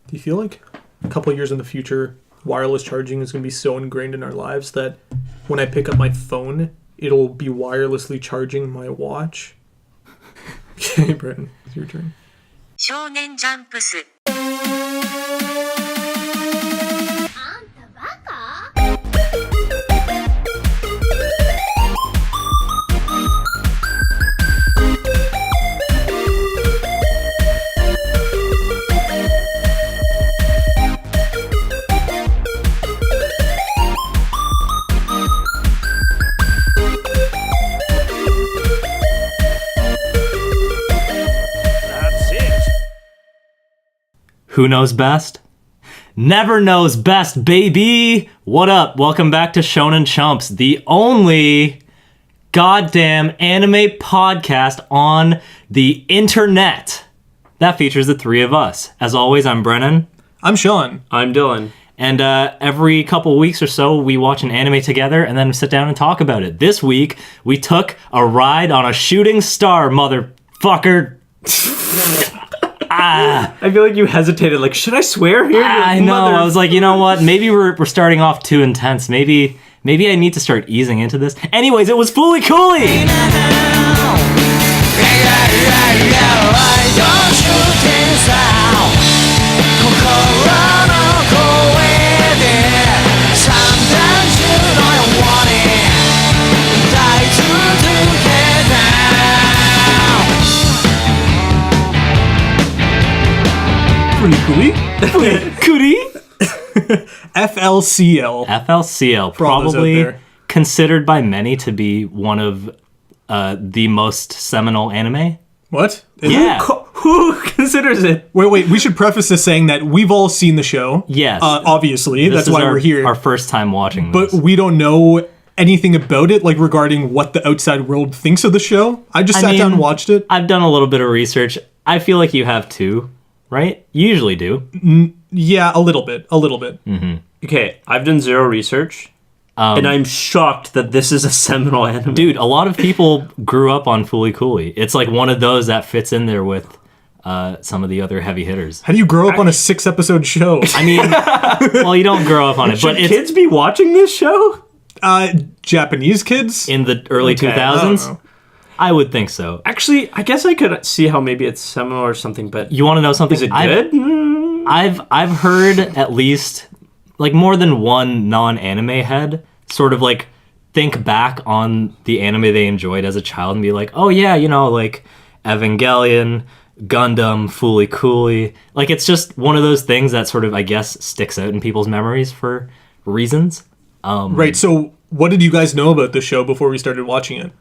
Do you feel like a couple of years in the future, wireless charging is going to be so ingrained in our lives that when I pick up my phone, it'll be wirelessly charging my watch? Okay, Brenton, it's your turn. Shonen Chumps. Who knows best? Never knows best, baby! What up? Welcome back to Shonen Chumps, the only goddamn anime podcast on the internet that features the three of us. As always, I'm Brennan. I'm Sean. I'm Dylan. And every couple weeks or so, we watch an anime together and then sit down and talk about it. This week, we took a ride on a shooting star, motherfucker. I feel like you hesitated. Like, should I swear here? I know. I was like, you know what? Maybe we're starting off too intense. Maybe I need to start easing into this. Anyways, it was Fooly Cooly. Fooly Cooly. FLCL. FLCL, probably considered by many to be one of the most seminal anime. What? Yeah. Who considers it? Wait. We should preface this saying that we've all seen the show. Yes. Obviously. That's why we're here. Our first time watching But this. we don't know anything about it, like regarding what the outside world thinks of the show. I just sat down and watched it. I've done a little bit of research. I feel like you have too, right? You usually do. Yeah, a little bit. Mm-hmm. Okay, I've done zero research, and I'm shocked that this is a seminal anime. Dude, a lot of people grew up on Fooly Cooly. It's like one of those that fits in there with some of the other heavy hitters. How do you grow up on a 6-episode show? I mean, well, you don't grow up on it, Should but it's kids be watching this show? Japanese kids? in the early Okay, 2000s. I don't know. I would think so. Actually, I guess I could see how maybe it's seminal or something, but You want to know something? is it good? I've heard at least like more than one non-anime head sort of like think back on the anime they enjoyed as a child and be like, oh yeah, you know, like Evangelion, Gundam, Fooly Cooly. Like it's just one of those things that sort of, I guess, sticks out in people's memories for reasons. Right, so what did you guys know about the show before we started watching it?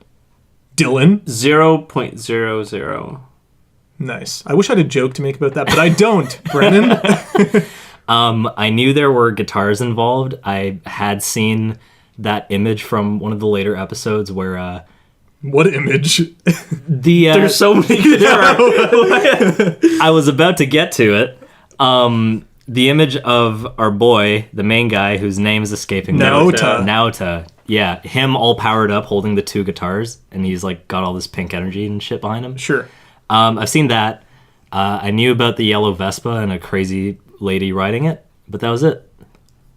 Dylan? 0.00. Nice. I wish I had a joke to make about that, but I don't, Brennan. I knew there were guitars involved. I had seen that image from one of the later episodes where What image? There's so many. I was about to get to it. The image of our boy, the main guy whose name is escaping me. Naota. Yeah, him all powered up holding the two guitars, and he's like got all this pink energy and shit behind him. Sure. I've seen that. I knew about the yellow Vespa and a crazy lady riding it, but that was it.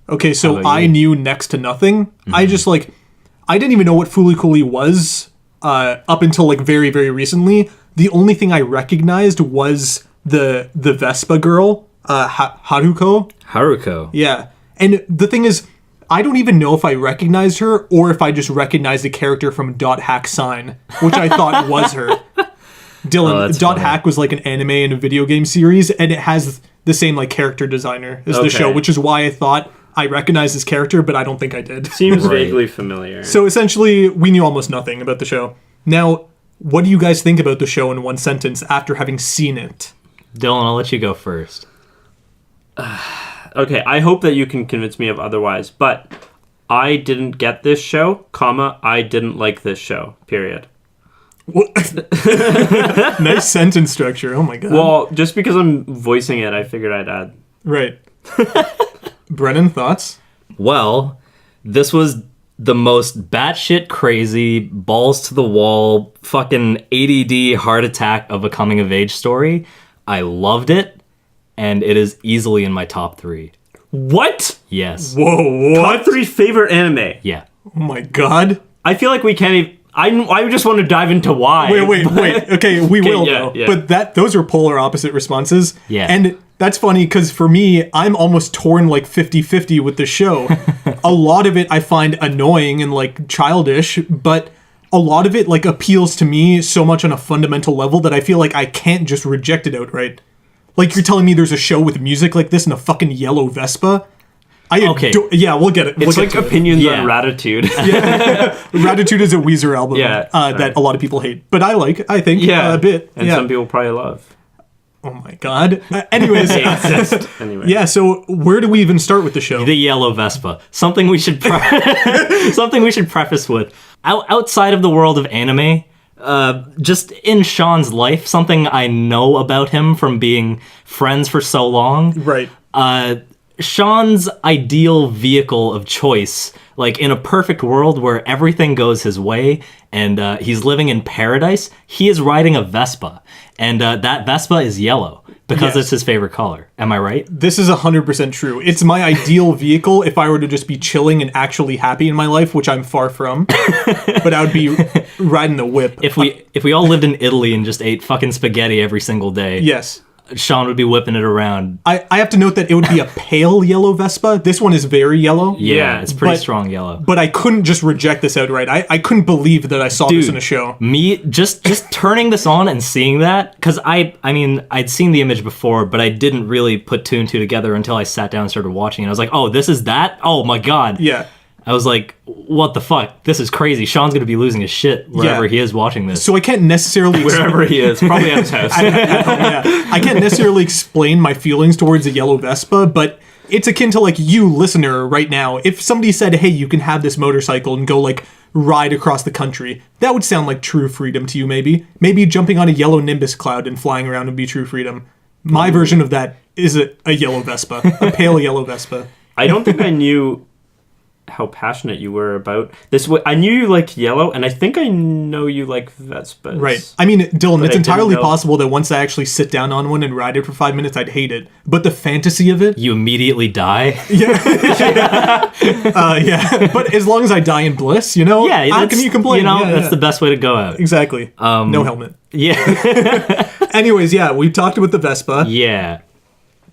Okay, so about I you? knew next to nothing. Mm-hmm. I just I didn't even know what Fooly Cooly was up until like very, very recently. The only thing I recognized was the Vespa girl, Haruko. Haruko. Yeah. And the thing is, I don't even know if I recognized her or if I just recognized the character from Dot Hack Sign, which I thought was her. Dylan, Dot funny. Hack was like an anime and a video game series, and it has the same like character designer as the show, which is why I thought I recognized this character, but I don't think I did. Seems Right. vaguely familiar. So essentially, we knew almost nothing about the show. Now, what do you guys think about the show in one sentence after having seen it? Dylan, I'll let you go first. Okay, I hope that you can convince me of otherwise, but I didn't get this show, I didn't like this show, period. What? Nice sentence structure. Oh my god. Well, just because I'm voicing it, I figured I'd add. Right. Brennan, thoughts? Well, this was the most batshit crazy, balls to the wall, fucking ADD heart attack of a coming of age story. I loved it. and it is easily in my top 3. What? Yes. Whoa, what? Top 3 favorite anime. Yeah. Oh my god. I feel like we can't even... I just want to dive into why. Wait. Okay, we will yeah, though. yeah. But those are polar opposite responses. Yeah. And that's funny because for me, I'm almost torn like 50-50 with the show. A lot of it I find annoying and like childish, but a lot of it like appeals to me so much on a fundamental level that I feel like I can't just reject it outright. Like you're telling me there's a show with music like this and a fucking yellow Vespa? Okay. Yeah, we'll get it. It's like opinions Yeah. on Ratitude. Ratitude is a Weezer album that a lot of people hate, but I think a bit. And some people probably love. Oh my god. Anyways, Anyway. yeah. So where do we even start with the show? The yellow Vespa. Something we should preface with. Outside of the world of anime, just in Sean's life, something I know about him from being friends for so long. Right. Sean's ideal vehicle of choice, like in a perfect world where everything goes his way and he's living in paradise, he is riding a Vespa. And that Vespa is yellow because it's his favorite color. Am I right? This is 100% true. It's my ideal vehicle if I were to just be chilling and actually happy in my life, which I'm far from. But I would be riding the whip. If we all lived in Italy and just ate fucking spaghetti every single day, Yes. Sean would be whipping it around. I have to note that it would be a pale yellow Vespa. This one is very yellow. Yeah, it's pretty but- strong yellow. But I couldn't just reject this outright. I couldn't believe that I saw this in a show. Me just turning this on and seeing that, because I mean I'd seen the image before, but I didn't really put 2 and 2 together until I sat down and started watching it. I was like, oh, this is that? Oh my god. Yeah. I was like, what the fuck? This is crazy. Sean's gonna be losing his shit wherever he is watching this. So I can't necessarily Wherever he is. Probably at his house. I can't necessarily explain my feelings towards a yellow Vespa, but it's akin to like you listener right now. If somebody said, hey, you can have this motorcycle and go like ride across the country, that would sound like true freedom to you. Maybe jumping on a yellow Nimbus cloud and flying around would be true freedom. My version of that is a yellow Vespa, a pale yellow Vespa. I don't think I knew how passionate you were about this. I knew you liked yellow, and I think I know you like Vespas. Right. I mean, Dylan, it's I entirely didn't know- possible that once I actually sit down on one and ride it for 5 minutes, I'd hate it. But the fantasy of it, You immediately die. But as long as I die in bliss, how that's- can you complain? That's the best way to go out. Exactly. No helmet. Yeah. Anyways, we talked about the Vespa. Yeah.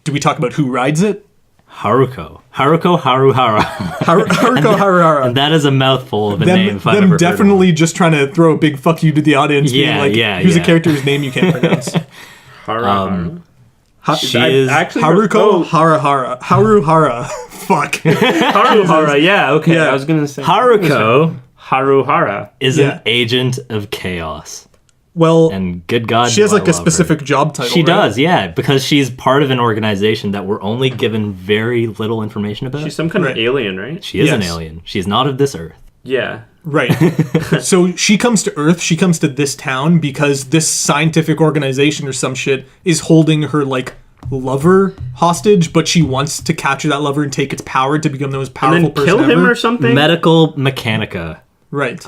Do we talk about who rides it? Haruko Haruhara. Haruko Haruhara. And that is a mouthful of a name. If I've ever Them heard definitely just trying to throw a big fuck you to the audience. Yeah, being like, yeah, who's a yeah. character whose name you can't pronounce? She is Haruko Haruhara. Haruhara. Fuck. Haruhara, yeah, okay. Yeah. I was going to say. Haruko Haruhara. is Yeah. an agent of chaos. Well, And good God, she has do I like a love her. specific job title. She right? does, yeah, because she's part of an organization that we're only given very little information about. She's some kind Right. of alien, right? She is an Yes. alien. She's not of this earth. Yeah. Right. So she comes to Earth, she comes to this town because this scientific organization or some shit is holding her like lover hostage, but she wants to capture that lover and take its power to become the most And powerful then person kill him ever. or something? Medical Mechanica. Right.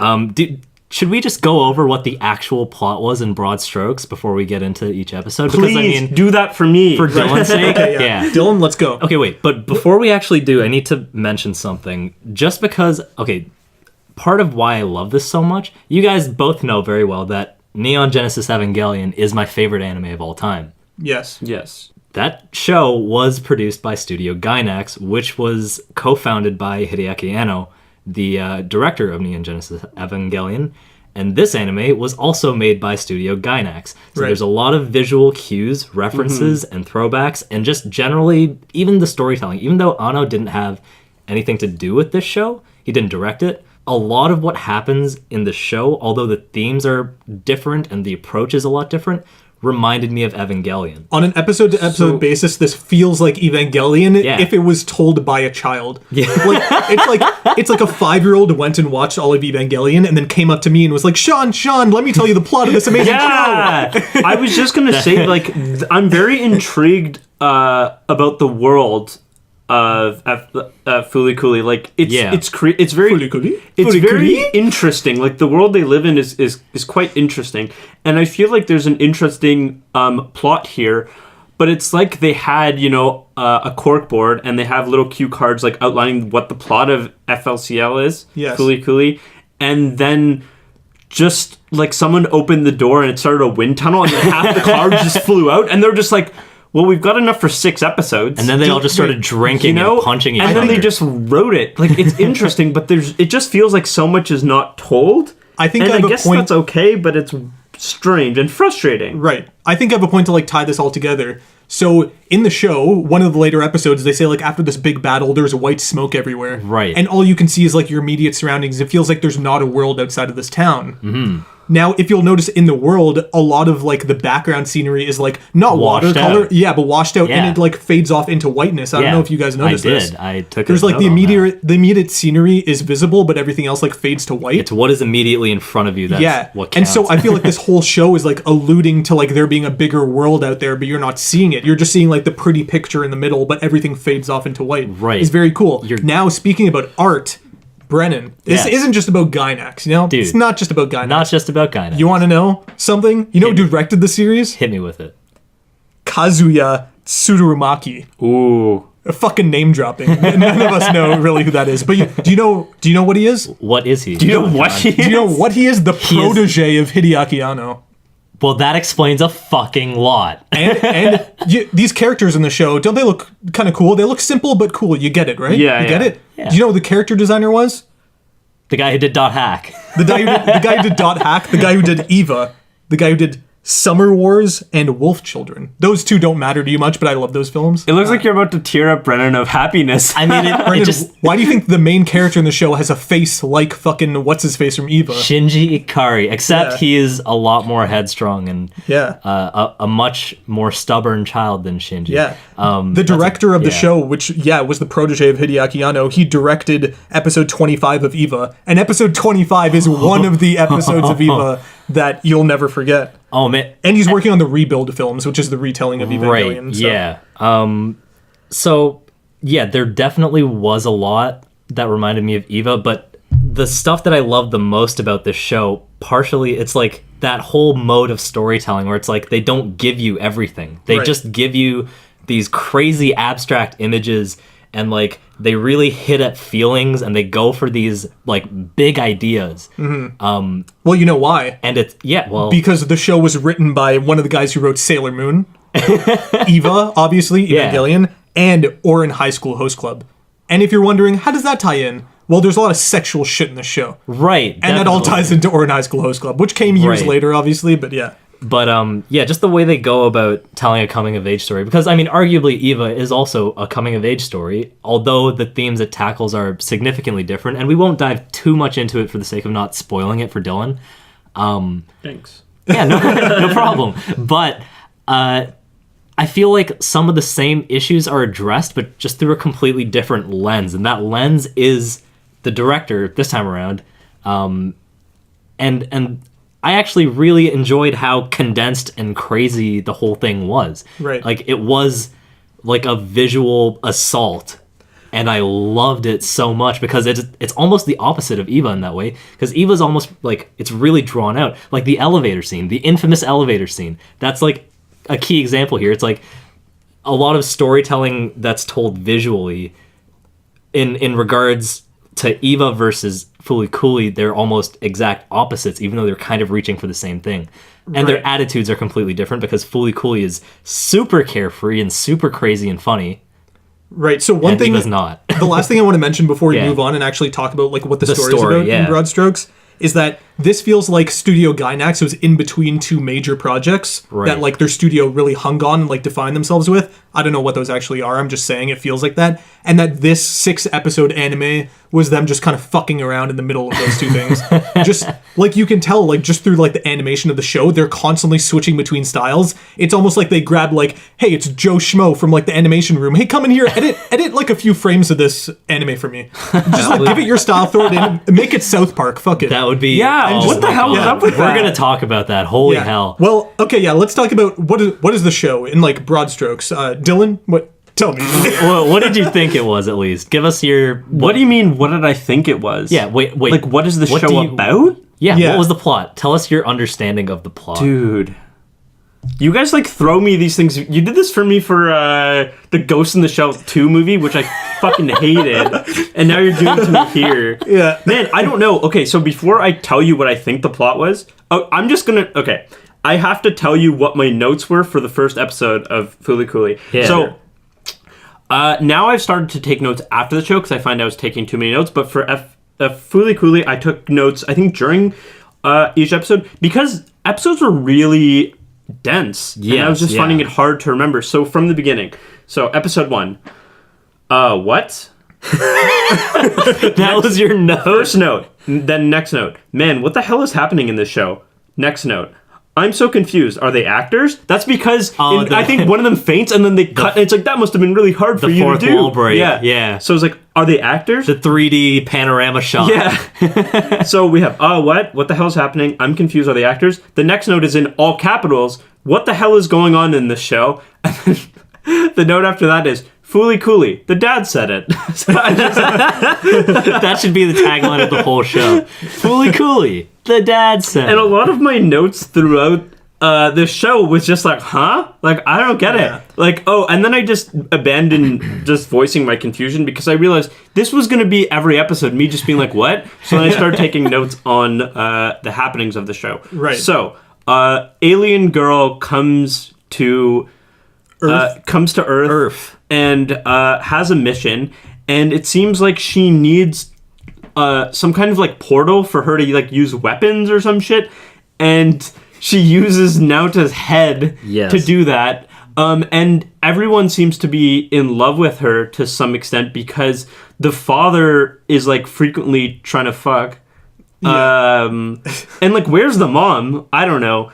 Should we just go over what the actual plot was in broad strokes before we get into each episode? Please, Because I mean, do that for me. for Dylan's sake, yeah. Dylan, let's go. Okay, wait, but before we actually do, I need to mention something. Just because, part of why I love this so much, you guys both know very well that Neon Genesis Evangelion is my favorite anime of all time. Yes. Yes. That show was produced by Studio Gainax, which was co-founded by Hideaki Anno, the director of Neon Genesis Evangelion. And this anime was also made by Studio Gainax. So Right. there's a lot of visual cues, references, and throwbacks, and just generally, even the storytelling. Even though Anno didn't have anything to do with this show, he didn't direct it, a lot of what happens in the show, although the themes are different and the approach is a lot different, reminded me of Evangelion. On an episode-to-episode basis, this feels like Evangelion Yeah. if it was told by a child. Yeah. It's like a 5-year-old went and watched all of Evangelion and then came up to me and was like, Sean, let me tell you the plot of this amazing show. Yeah! I was just going to say, I'm very intrigued about the world of Fooly Cooly. It's very Fooly Cooly? it's Fooly very Cooly? interesting. Like, the world they live in is quite interesting, and I feel like there's an interesting plot here, but it's like they had, a cork board and they have little cue cards like outlining what the plot of FLCL is. Yes. Fooly Cooly. And then just like someone opened the door and it started a wind tunnel and then half the cards just flew out and they're just like, well, we've got enough for 6 episodes. And then they all just started drinking and punching each other. And then they just wrote it. Like, it's interesting, but it just feels like so much is not told. I think and I guess that's okay, but it's strange and frustrating. Right. I think I have a point to like tie this all together. So in the show, one of the later episodes, they say like after this big battle, there's white smoke everywhere. Right. And all you can see is like your immediate surroundings. It feels like there's not a world outside of this town. Mm-hmm. Now, if you'll notice in the world, a lot of like the background scenery is like not washed watercolor, out. But washed out, Yeah. and it like fades off into whiteness. I don't know if you guys noticed this. I took. There's like the immediate scenery is visible, but everything else like fades to white. It's what is immediately in front of you. That's what counts. And so I feel like this whole show is like alluding to like there being a bigger world out there, but you're not seeing it. You're just seeing like the pretty picture in the middle, but everything fades off into white. Right. It's very cool. Now, speaking about art, Brennan, this isn't just about Gynax, Dude, it's not just about Gynax. Not just about Gynax. You want to know something? You know who directed the series? Hit me with it. Kazuya Tsurumaki. Ooh. A fucking name dropping. None of us know really who that is. But do you know what he is? What is he? Do you know what he is? Do you know what he is? The protege of Hideaki Anno. Well, that explains a fucking lot. And these characters in the show, don't they look kind of cool? They look simple but cool. You get it, right? Yeah, you get it? Yeah. Do you know who the character designer was? The guy who did Dot Hack. The guy who did Dot Hack, the guy who did Eva, the guy who did Summer Wars and Wolf Children. Those two don't matter to you much, but I love those films. It looks like you're about to tear up, Brennan, of happiness. I mean, Brendan, it just... why do you think the main character in the show has a face like fucking what's-his-face from Eva? Shinji Ikari, except he is a lot more headstrong and a much more stubborn child than Shinji. Yeah. The director of the show, which, was the protege of Hideaki Anno, he directed episode 25 of Eva. And episode 25 is one of the episodes of Eva that you'll never forget. Oh, man. And he's working on the Rebuild films, which is the retelling of Evangelion. Right, so. yeah. So, there definitely was a lot that reminded me of Eva, but the stuff that I loved the most about this show, partially, it's like that whole mode of storytelling where it's like they don't give you everything. They just give you these crazy abstract images and like they really hit at feelings and they go for these like big ideas. Mm-hmm. Well, you know why? And it's because the show was written by one of the guys who wrote Sailor Moon, Eva, obviously, Evangelion, and Ouran High School Host Club. And if you're wondering, how does that tie in? Well, there's a lot of sexual shit in the show. Right. And that all ties into Ouran High School Host Club, which came years later, obviously, but yeah. But just the way they go about telling a coming of age story, because I mean, arguably Eva is also a coming of age story, although the themes it tackles are significantly different, and we won't dive too much into it for the sake of not spoiling it for Dylan. Thanks. Yeah, no problem. But I feel like some of the same issues are addressed, but just through a completely different lens, and that lens is the director this time around, and I actually really enjoyed how condensed and crazy the whole thing was. Right. Like, it was like a visual assault, and I loved it so much because it's almost the opposite of Eva in that way, because Eva's almost like, it's really drawn out. Like the elevator scene, the infamous elevator scene, that's like a key example here. It's like a lot of storytelling that's told visually in regards to Eva versus Fooly Cooly, they're almost exact opposites, even though they're kind of reaching for the same thing. And their attitudes are completely different because Fooly Cooly is super carefree and super crazy and funny. Right. So one thing Eva's not. The last thing I want to mention before we move on and actually talk about like what the story's about in broad strokes is that this feels like Studio Gynax was in between two major projects that like their studio really hung on and like defined themselves with. I don't know what those actually are. I'm just saying it feels like that. And that this 6-episode anime was them just kind of fucking around in the middle of those two things. Just like you can tell, like just through like the animation of the show, they're constantly switching between styles. It's almost like they grab like, hey, it's Joe Schmo from like the animation room. Hey, come in here, edit like a few frames of this anime for me. Just like give it your style, throw it in, make it South Park. Fuck it. That would be what the hell is up with that? We're gonna talk about that. Holy hell. Well, okay, let's talk about what is the show in like broad strokes. Dylan, what? Tell me. Well, what did you think it was, at least? Give us your... What do you mean, what did I think it was? Yeah, wait. Like, what is the show about? Yeah, what was the plot? Tell us your understanding of the plot. Dude. You guys like throw me these things. You did this for me for the Ghost in the Shell 2 movie, which I fucking hated, and now you're doing it to me here. Yeah. Man, I don't know. Okay, so before I tell you what I think the plot was, I'm just gonna... Okay, I have to tell you what my notes were for the first episode of Fooly Cooly. Yeah. So, now I've started to take notes after the show because I find I was taking too many notes, but for Fooly Cooly, I took notes, I think, during each episode, because episodes were really dense. Yes, and I was just finding it hard to remember. So from the beginning. So episode 1. What? That was your note. First note. Then next note. Man, what the hell is happening in this show? Next note. I'm so confused. Are they actors? That's because I think one of them faints and then they cut. And it's like, that must have been really hard for you to do. The fourth wall break. Yeah. Yeah. So it's like, are they actors? The 3D panorama shot. Yeah. So we have, what? What the hell is happening? I'm confused. Are they actors? The next note is in all capitals. What the hell is going on in this show? And then the note after that is, Fooly Cooly. The dad said it. So That should be the tagline of the whole show. Fooly Cooly. The dad said. And a lot of my notes throughout this show was just like, huh? Like, I don't get it. Like, and then I just abandoned just voicing my confusion because I realized this was going to be every episode, me just being like, what? So then I started taking notes on the happenings of the show. Right. So, alien girl comes to Earth. And has a mission, and it seems like she needs some kind of like portal for her to like use weapons or some shit, and she uses Nauta's head to do that. And everyone seems to be in love with her to some extent because the father is like frequently trying to fuck. Yeah. And like, where's the mom? I don't know.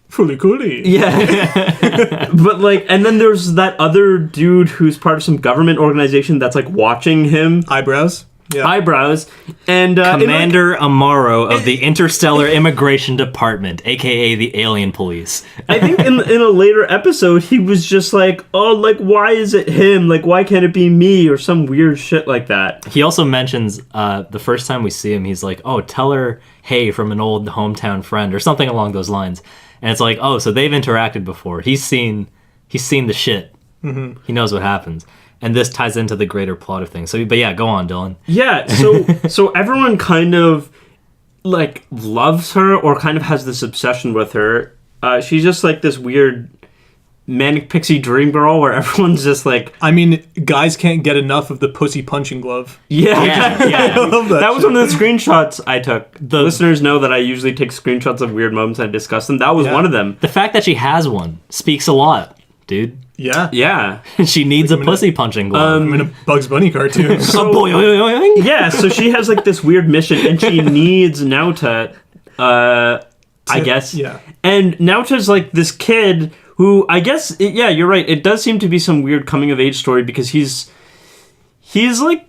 Fooly Cooly. Yeah. But like, and then there's that other dude who's part of some government organization that's like watching him. Eyebrows. Yeah. Eyebrows. And Commander Amaro of the Interstellar Immigration Department, aka the Alien Police. I think in a later episode he was just like, why is it him? Like, why can't it be me? Or some weird shit like that. He also mentions the first time we see him, he's like, tell her hey from an old hometown friend or something along those lines. And it's like, so they've interacted before. He's seen the shit. Mm-hmm. He knows what happens. And this ties into the greater plot of things. So, but yeah, go on, Dylan. Yeah, so everyone kind of like loves her or kind of has this obsession with her. She's just like this weird manic pixie dream girl where everyone's just like... I mean, guys can't get enough of the pussy punching glove. Yeah. I love that was one of the screenshots I took. The listeners know that I usually take screenshots of weird moments and discuss them. That was one of them. The fact that she has one speaks a lot, dude. Yeah. Yeah. She needs a pussy punching glove. I'm in a Bugs Bunny cartoon. Yeah, so she has like this weird mission and she needs Nauta, I guess. Yeah. And Nauta's like this kid who, I guess, you're right. It does seem to be some weird coming of age story because he's like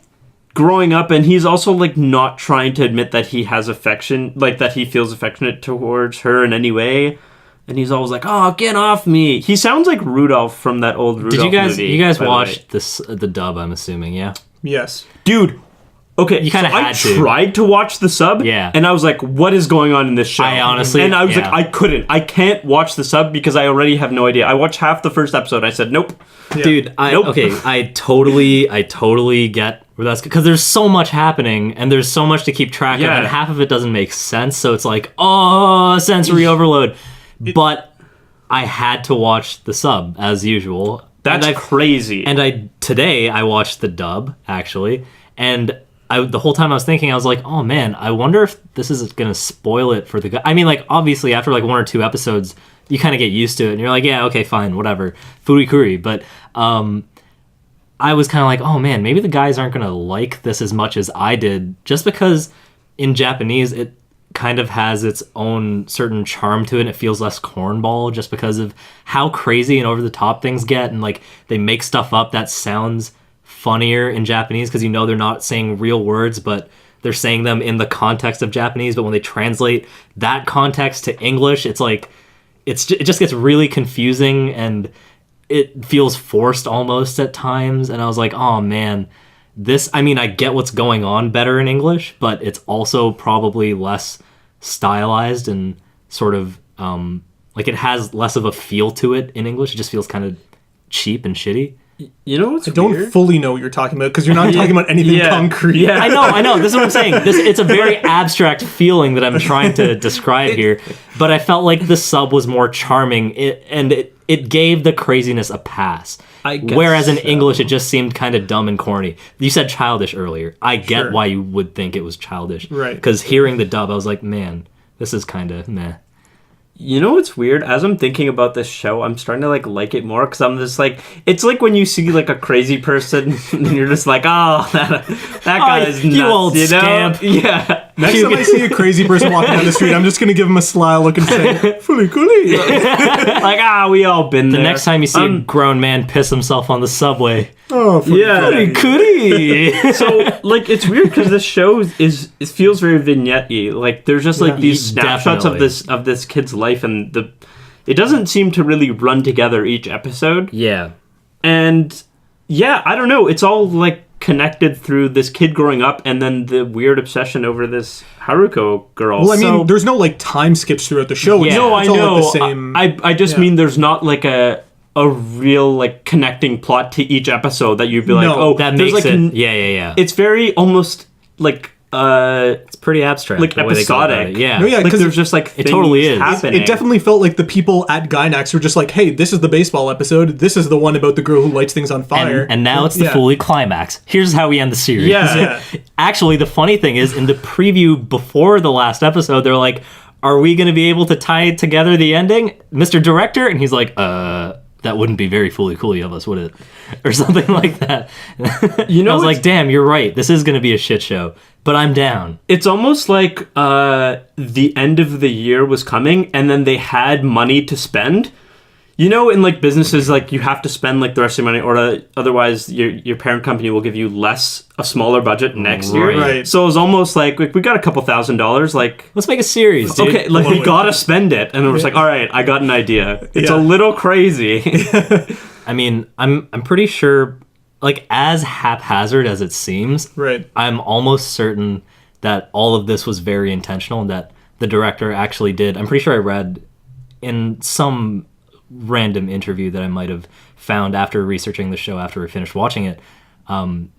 growing up and he's also like not trying to admit that he has affection, like that he feels affectionate towards her in any way. And he's always like, get off me. He sounds like Rudolph from that old Rudolph movie. You guys watched the dub, I'm assuming, yeah? Yes. Dude, okay, you kind of I tried to watch the sub, and I was like, what is going on in this show? I honestly... And I was like, I can't watch the sub because I already have no idea. I watched half the first episode, I said, nope. Yeah. Dude, I totally get where that's... Because there's so much happening, and there's so much to keep track of, and half of it doesn't make sense, so it's like, sensory overload. But I had to watch the sub, as usual. That's crazy. And today I watched the dub, actually, and the whole time I was thinking, I was like, oh man, I wonder if this is going to spoil it for the guy. I mean, like, obviously, after like 1 or 2 episodes, you kind of get used to it, and you're like, yeah, okay, fine, whatever. Fooly Cooly. But I was kind of like, oh man, maybe the guys aren't going to like this as much as I did, just because in Japanese, it kind of has its own certain charm to it, and it feels less cornball just because of how crazy and over the top things get, and like they make stuff up that sounds funnier in Japanese because they're not saying real words, but they're saying them in the context of Japanese. But when they translate that context to English, it's like it just gets really confusing and it feels forced almost at times. And I was like, oh man, I get what's going on better in English, but it's also probably less stylized and sort of Like it has less of a feel to it in English. It just feels kind of cheap and shitty. You know what's I don't weird? fully know what you're talking about because you're not talking about anything Yeah. concrete. Yeah. I know. This is what I'm saying. It's a very abstract feeling that I'm trying to describe here. But I felt like the sub was more charming, and it gave the craziness a pass. I guess Whereas in so. English, it just seemed kind of dumb and corny. You said childish earlier. I get Sure. why you would think it was childish. Right. Because hearing the dub, I was like, man, this is kind of meh. You know what's weird? As I'm thinking about this show, I'm starting to like it more because I'm just like, it's like when you see like a crazy person and you're just like, oh, that guy is nuts, you old you know? scamp. Yeah. Next time I see a crazy person walking down the street, I'm just going to give him a sly look and say, Fooly Cooly. Like, we all been The there. next time you see a grown man piss himself on the subway, Oh, Fooly Yeah. Cooly. Cootie. So like it's weird because this show it feels very vignette-y. Like there's just like these snapshots Definitely. of this kid's life, and it doesn't seem to really run together each episode. Yeah. And yeah, I don't know. It's all like connected through this kid growing up, and then the weird obsession over this Haruko girl. Well, I mean, So- there's no like time skips throughout the show. Yeah. no, I It's all, like, know. the same. I just yeah. mean there's not like a real like connecting plot to each episode that you'd be like, No, oh, That there's makes like it. Yeah. it's very almost like It's pretty abstract. like the way they go about episodic. it. Yeah. No, yeah, like 'cause there's just like things totally is. happening. It definitely felt like the people at Gynax were just like, hey, this is the baseball episode. This is the one about the girl who lights things on fire. And now it's the Yeah. Fooly climax. Here's how we end the series. Yeah. Yeah. Actually, the funny thing is, in the preview before the last episode, they're like, are we going to be able to tie together the ending, Mr. Director? And he's like, that wouldn't be very Fooly Cooly of us, would it? Or something like that. You know, I was it's- like, damn, you're right. This is going to be a shit show. But I'm down. It's almost like the end of the year was coming, and then they had money to spend. You know, in like businesses, like you have to spend like the rest of your money, or otherwise your parent company will give you a smaller budget next year. Right. So it was almost like we got a couple $1,000s. Like, Let's make a series, dude. okay, like we gotta spend it, and it was like, all right, I got an idea. It's Yeah. a little crazy. I mean, I'm pretty sure, like, as haphazard as it seems, Right. I'm almost certain that all of this was very intentional and that the director actually did. I'm pretty sure I read in some random interview that I might have found after researching the show after we finished watching it,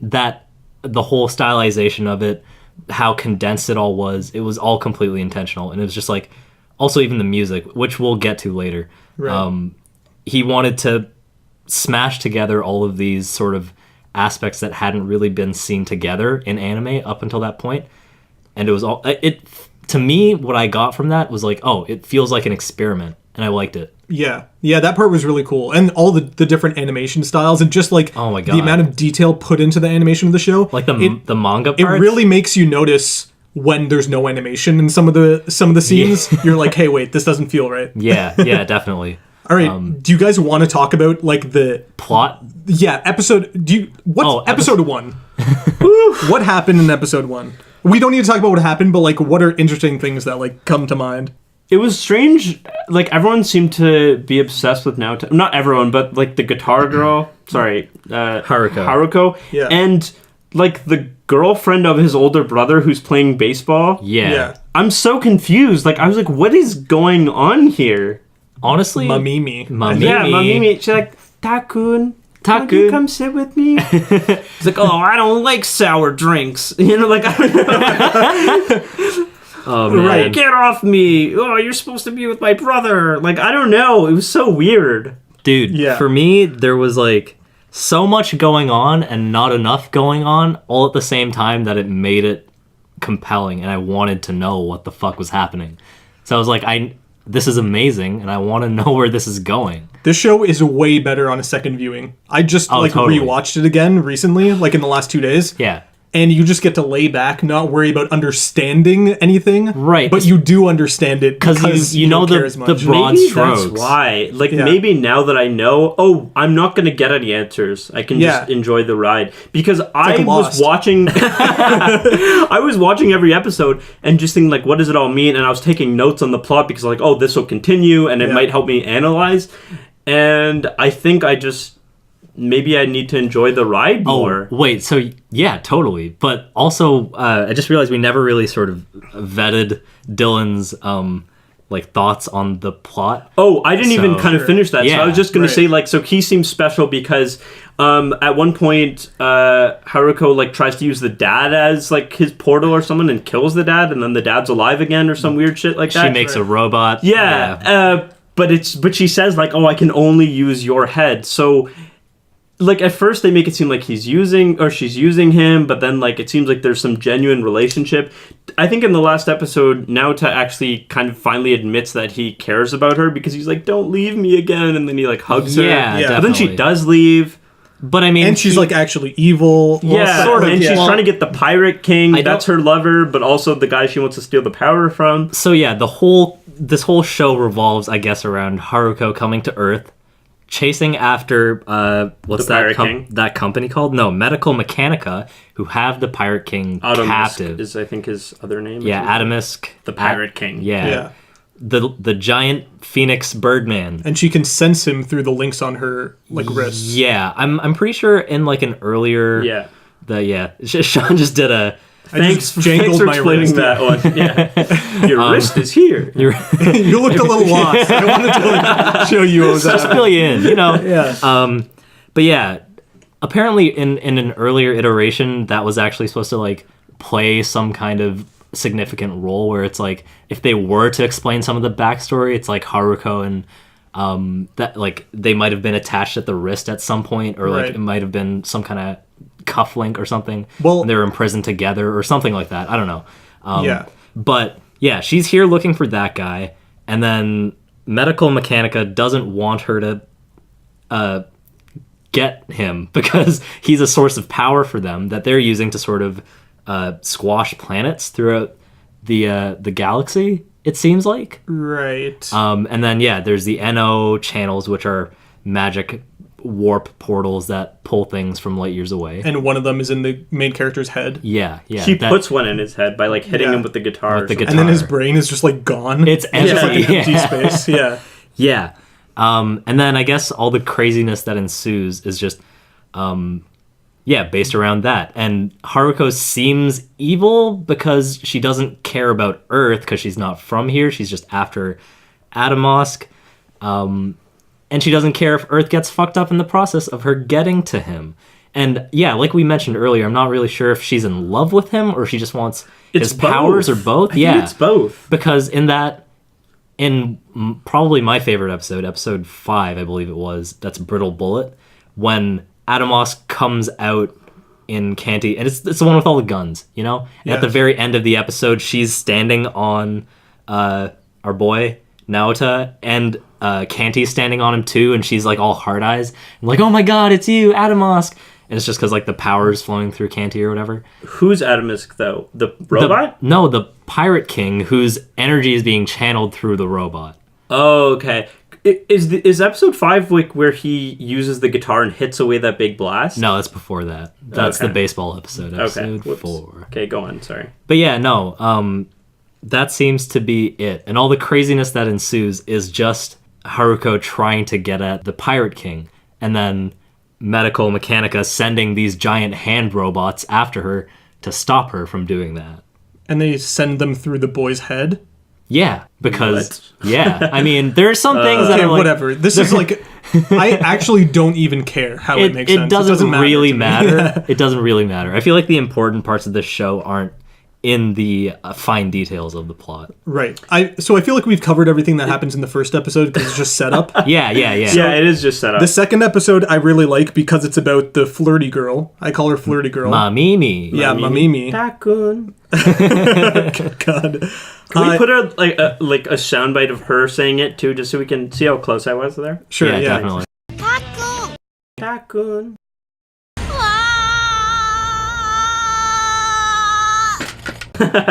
that the whole stylization of it, how condensed it all was, it was all completely intentional. And it was just like, also even the music, which we'll get to later. Right. He wanted to smash together all of these sort of aspects that hadn't really been seen together in anime up until that point. And it was all to me, what I got from that was like, oh, it feels like an experiment, and I liked it. Yeah, that part was really cool, and all the different animation styles, and just like Oh my the God. amount of detail put into the animation of the show. Like the manga it parts. really makes you notice when there's no animation in some of the scenes. You're like, hey, wait, this doesn't feel right. yeah, definitely. All right, do you guys want to talk about like the Plot. episode? What's episode 1? What happened in episode 1? We don't need to talk about what happened, but like, what are interesting things that like come to mind? It was strange. Like everyone seemed to be obsessed with Naoto. Not everyone, but like the guitar girl. Sorry, Haruko. Yeah. And like the girlfriend of his older brother who's playing baseball. Yeah. I'm so confused. Like I was like, what is going on here? Honestly, Mamimi. Yeah, Mamimi. She's like, Takun. Won't you come sit with me? He's like, oh, I don't like sour drinks. You know, like, I don't know. Oh man. Right. Get off me. Oh, you're supposed to be with my brother. Like, I don't know. It was so weird. Dude, Yeah. for me, there was like so much going on and not enough going on all at the same time that it made it compelling, and I wanted to know what the fuck was happening. So I was like, this is amazing, and I want to know where this is going. This show is way better on a second viewing. I just totally. rewatched it again recently, like in the last 2 days. Yeah. And you just get to lay back, not worry about understanding anything. Right. But you do understand it because you know don't the- care as the much. broad Maybe strokes. that's why. Like, Yeah. maybe now that I know, oh, I'm not going to get any answers. I can just Yeah. enjoy the ride. Because I like was Lost. watching... I was watching every episode and just thinking, like, what does it all mean? And I was taking notes on the plot because, like, oh, this will continue and it Yeah. might help me analyze. And I think I just... Maybe I need to enjoy the ride more. Oh, wait. So, yeah, totally. But also, I just realized we never really sort of vetted Dylan's like thoughts on the plot. Oh, I didn't even So- kind of finish that. So Yeah, I was just going right. to say, like, so he seems special because at one point Haruko like tries to use the dad as like his portal or someone and kills the dad, and then the dad's alive again or some weird shit like that. She makes a robot. Yeah. But she says like, oh, I can only use your head. So like at first they make it seem like she's using him, but then like it seems like there's some genuine relationship. I think in the last episode, Naota actually kind of finally admits that he cares about her because he's like, don't leave me again, and then he like hugs her. Yeah, Yeah. But then she definitely. does leave. But I mean, And she's like actually evil. Yeah, sort of. and she's Yeah. trying to get the Pirate King. I That's don't- her lover, but also the guy she wants to steal the power from. so yeah, this whole show revolves, I guess, around Haruko coming to Earth, chasing after what's The Pirate King? that company called? No, Medical Mechanica, who have the Pirate King Automusk captive. is, I think, his other name. or Yeah, something. Atomisk. The Pirate King. Yeah. Yeah. The giant Phoenix Birdman. And she can sense him through the links on her like wrists. Yeah, I'm pretty sure in like an earlier Yeah. Sean just did a Thanks, jangled for my explaining wrist. that one. Yeah. Your wrist is here. you're You looked a little lost. I wanted to like, show you what was just happening. fill you in, you know. Yeah. But yeah, apparently in an earlier iteration that was actually supposed to like play some kind of significant role where it's like if they were to explain some of the backstory, it's like Haruko and that like they might have been attached at the wrist at some point, or like Right. it might have been some kind of cuff link or something. Well- and they were imprisoned together or something like that. I don't know. Yeah. But yeah, she's here looking for that guy, and then Medical Mechanica doesn't want her to get him because he's a source of power for them that they're using to sort of squash planets throughout the galaxy. It seems like. Right. And then yeah, there's the NO channels, which are magic warp portals that pull things from light years away. And one of them is in the main character's head. Yeah. She puts one in his head by like hitting Yeah. him with the guitar. With the or something. And then his guitar. brain is just like gone. It's just like empty. an empty Yeah. space. Yeah. Yeah. And then I guess all the craziness that ensues is just, based around that. And Haruko seems evil because she doesn't care about Earth because she's not from here. She's just after Atomosk. And she doesn't care if Earth gets fucked up in the process of her getting to him. And yeah, like we mentioned earlier, I'm not really sure if she's in love with him or she just wants It's his powers or both. I think Yeah. it's both. Because probably my favorite episode 5, I believe it was, that's Brittle Bullet, when Atomosk comes out in Canty, and it's the one with all the guns, you know? And at the Yes. very end of the episode, she's standing on our boy, Naota, and Canty's standing on him too, and she's like all hard eyes, and like, oh my god, it's you, Atomosk! And it's just because like the power's flowing through Canty or whatever. Who's Atomisk though? The robot? No, the Pirate King, whose energy is being channeled through the robot. Oh, okay. Is episode 5 like where he uses the guitar and hits away that big blast? No, that's before that. That's Okay. the baseball episode, episode Whoops. 4. Okay, go on. Sorry. But yeah, no, that seems to be it. And all the craziness that ensues is just Haruko trying to get at the Pirate King, and then Medical Mechanica sending these giant hand robots after her to stop her from doing that. And they send them through the boy's head. Yeah, because yeah, I mean, there are some things that Okay, are like, whatever. This is like, I actually don't even care how it makes sense. It doesn't really to me. matter. It doesn't really matter. I feel like the important parts of this show aren't in the fine details of the plot. Right. So I feel like we've covered everything that happens in the first episode because it's just set up. Yeah. Yeah, it is just set up. The second episode I really like because it's about the flirty girl. I call her flirty girl. Mamimi. Yeah, Mamimi. Takun. God. Can we put a soundbite of her saying it too, just so we can see how close I was there? Sure, Yeah, yeah. definitely. Takun.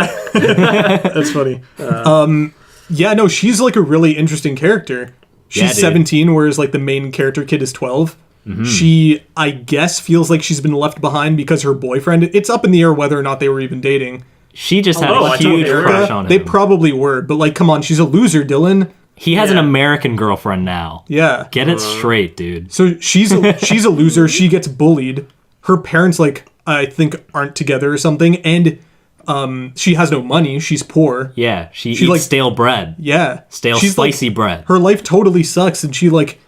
That's funny. Yeah, no, she's like a really interesting character. She's Yeah, dude. 17, whereas like the main character kid is 12. She, I guess, feels like she's been left behind because her boyfriend. It's up in the air whether or not they were even dating. She just had Oh, a I thought huge they were. crush on him. They probably were, but like, come on, she's a loser, Dylan. He has an Yeah. American girlfriend now. Yeah. Get it straight, dude. So she's a loser. She gets bullied. Her parents, like, I think, aren't together or something. And she has no money. She's poor. Yeah, she eats like- stale bread. Yeah. Stale She's like- spicy bread. Her life totally sucks, and she like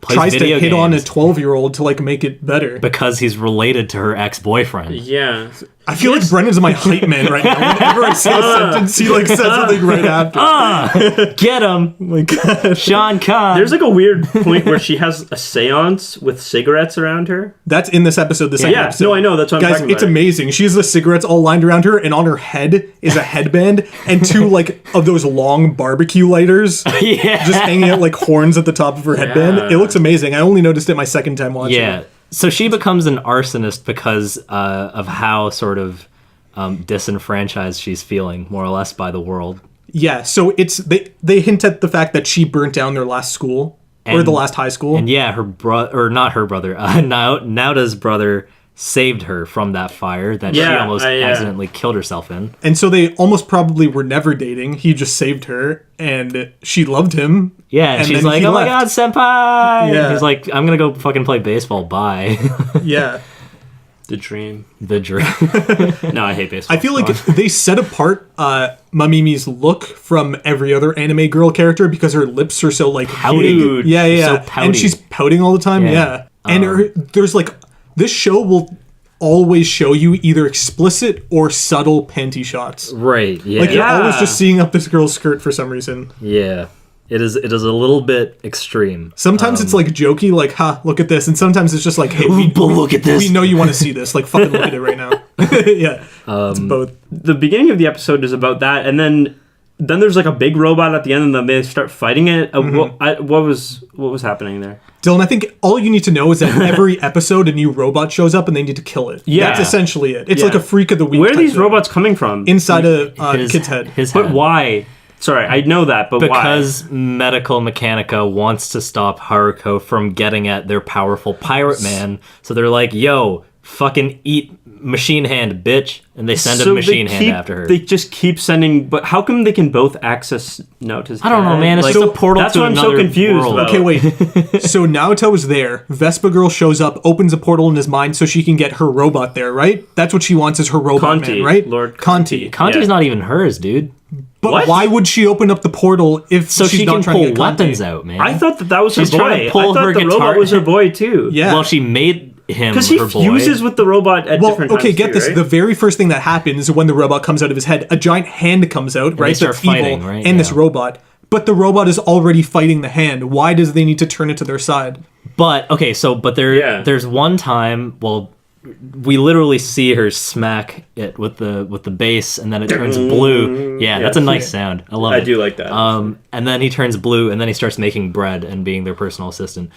Plays tries to video hit on a games 12-year-old to like make it better. because he's related to her ex-boyfriend. Yeah. I feel like Brendan's my hype man right now. Whenever I say a sentence, he like says something right after. Get him! Oh my god. Sean Conn! There's like a weird point where she has a seance with cigarettes around her. That's in this episode, the second Yeah, episode. no, I know. That's what I'm Guys, talking it's about. amazing. She has the cigarettes all lined around her, and on her head is a headband and two like of those long barbecue lighters yeah. just hanging out like horns at the top of her headband. Yeah. It looks amazing. I only noticed it my second time watching Yeah. it. So she becomes an arsonist because of how sort of disenfranchised she's feeling, more or less, by the world. Yeah, so it's they hint at the fact that she burnt down their last school or And- the last high school. And yeah, her brother, or not her brother, Nauta's brother saved her from that fire that she Yeah, almost yeah. accidentally killed herself in. And so they almost probably were never dating. He just saved her, and she loved him. Yeah, and she's then like, he oh my god, left. senpai! Yeah. And he's like, I'm gonna go fucking play baseball, bye. Yeah. The dream. The dream. No, I hate baseball. I feel like they set apart Mamimi's look from every other anime girl character because her lips are so like Pouty. big. Yeah, yeah, So yeah. pouty. And she's pouting all the time. Yeah. Yeah. And there's like this show will always show you either explicit or subtle panty shots. Right, yeah. Like you're Yeah. always just seeing up this girl's skirt for some reason. Yeah. It is a little bit extreme. Sometimes it's like jokey, like, ha, look at this. And sometimes it's just like, hey, But look at this. we know you want to see this. Like, fucking look at it right now. Yeah. It's both. the beginning of the episode is about that, and then there's like a big robot at the end, and then they start fighting it. What was happening there? Dylan, I think all you need to know is that every episode a new robot shows up and they need to kill it. Yeah. That's essentially it. It's Yeah. like a freak of the week. Where are type these thing. robots coming from? Inside a his kid's head. His But head. why? Sorry, I know that, but Because Medical Mechanica wants to stop Haruko from getting at their powerful pirate man. So they're like, yo, fucking eat machine hand, bitch. And they send a machine hand after her. They just keep sending. But how come they can both access Naota's? I don't know, head? man. It's Like, just a portal That's to what I'm so another confused world. about. Okay, wait. So Naoto is there. Vespa Girl shows up, opens a portal in his mind so she can get her robot there, right? That's what she wants is her robot Conti, man, right? Lord Conti. Conti's Yeah. not even hers, dude. But What? why would she open up the portal if So she's she not can trying to pull get Conti? weapons out, man. I thought that was She's her boy. trying to pull I thought her the guitar- robot was her boy too. Yeah. Well, she made him Because he her boy. fuses with the robot at Well, different okay, times. get too, this. right? The very first thing that happens when the robot comes out of his head, a giant hand comes out, right? they start That's evil, fighting, right? and this Yeah. robot. But the robot is already fighting the hand. Why does they need to turn it to their side? But okay, Yeah. there's one time, well, we literally see her smack it with the base, and then it turns blue. Yeah, that's a nice sound. I love it. I do like that. And then he turns blue, and then he starts making bread and being their personal assistant.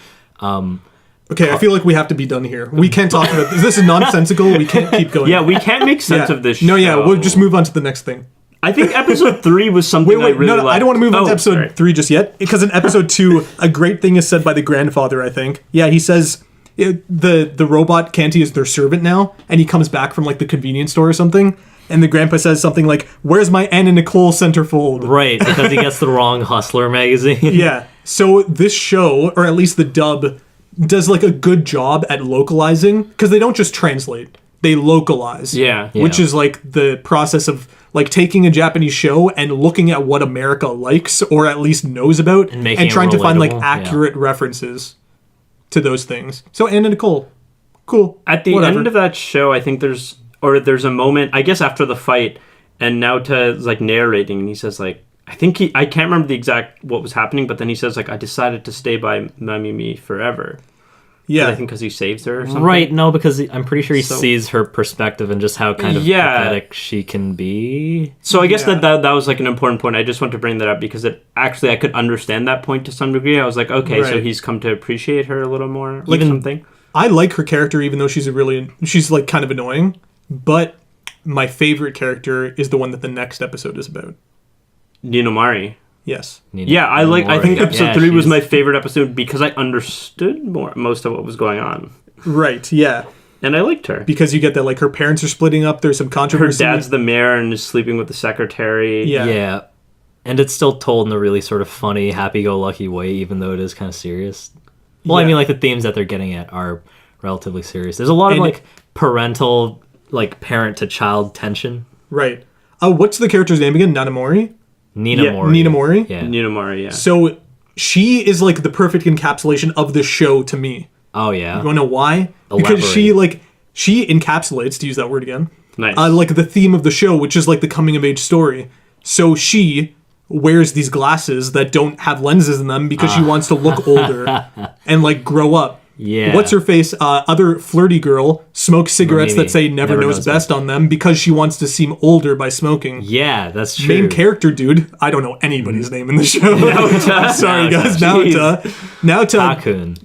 Okay, I feel like we have to be done here. We can't talk about this. This is nonsensical. We can't keep going. yeah, we can't make sense Yeah. of this. No, yeah, show. we'll just move on to the next thing. I think episode 3 was something Wait, I really no, liked. I don't want to move on to Oh, episode sorry. 3 just yet, because in episode 2, a great thing is said by the grandfather, I think. Yeah, he says the robot Canty is their servant now, and he comes back from like the convenience store or something, and the grandpa says something like, "Where's my Anna Nicole centerfold?" Right, because he gets the wrong Hustler magazine. Yeah. So this show, or at least the dub, does like a good job at localizing, because they don't just translate, they localize. Yeah. Which is like the process of like taking a Japanese show and looking at what America likes or at least knows about and, making it trying to find like relatable, accurate references to those things. So Anna Nicole, cool. At the Whatever. end of that show, I think there's a moment, I guess after the fight, and Naota is like narrating, and he says like, I can't remember the exact what was happening, but then he says like, I decided to stay by Mamimi forever. Yeah. I think because he saves her or something. Right, no, because I'm pretty sure he So- sees her perspective and just how kind of Yeah. pathetic she can be. So I guess Yeah. that was like an important point. I just want to bring that up because I could understand that point to some degree. I was like, okay, so Right. he's come to appreciate her a little more, Like like something. I like her character even though she's like kind of annoying, but my favorite character is the one that the next episode is about. Ninomari. Yes. Yeah, I think episode Yeah, 3 was she's- my favorite episode because I understood most of what was going on. Right, yeah. And I liked her. Because you get that like her parents are splitting up, there's some Her controversy. dad's the mayor and is sleeping with the secretary. Yeah. Yeah. And it's still told in a really sort of funny, happy-go-lucky way, even though it is kind of serious. Well, I Yeah. mean, like, the themes that they're getting at are relatively serious. There's a lot of, And- like, parental, like, parent-to-child tension. Right. What's the character's name again? Nanamori? Nina Yeah, Mori. Nina Mori? Yeah. Nina Mori, yeah. So she is like the perfect encapsulation of the show to me. Oh yeah. You want to know why? Because she encapsulates, to use that word again, Nice. like the theme of the show, which is like the coming of age story. So she wears these glasses that don't have lenses in them because she wants to look older and like grow up. Yeah. What's her face? Other flirty girl smokes cigarettes Maybe. that say never knows best on them because she wants to seem older by smoking. Yeah, that's true. Main character dude, I don't know anybody's name in the show. Sorry guys, Jeez. Naota.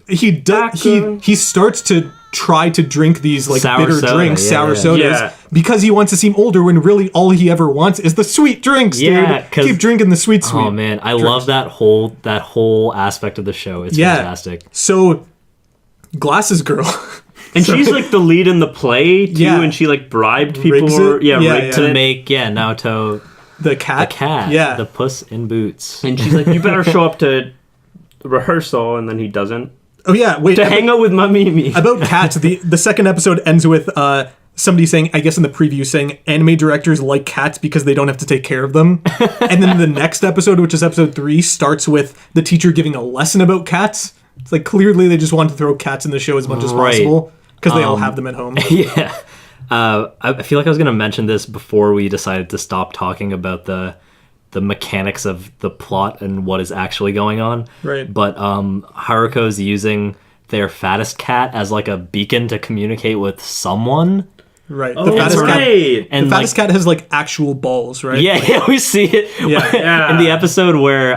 Hakun. He starts to try to drink these like Sour bitter soda, drinks, yeah, sour yeah. sodas, Yeah. because he wants to seem older when really all he ever wants is the sweet drinks, Yeah, dude. 'cause- Keep drinking the sweet. Oh man, I love that whole aspect of the show. It's Yeah. fantastic. So, Glasses Girl. And she's like the lead in the play too, Yeah. and she like bribed Rigs people. it? Yeah, Yeah, rigged yeah. To it. make Naoto The cat. the cat, Yeah. the Puss in Boots. And she's like, "You better show up to rehearsal," and then he doesn't. Oh yeah. Wait. To hang out with Mamimi. About cats, the second episode ends with somebody saying, I guess in the preview, saying anime directors like cats because they don't have to take care of them. And then the next episode, which is episode 3, starts with the teacher giving a lesson about cats. It's like clearly they just want to throw cats in the show as much as Right. possible because they all have them at home. Yeah. I feel like I was going to mention this before we decided to stop talking about the mechanics of the plot and what is actually going on. Right. But Haruko's using their fattest cat as like a beacon to communicate with someone. Right. Oh, The fattest cat. right. And The fattest cat has like actual balls, right? Yeah, yeah, we see it. Yeah. In the episode where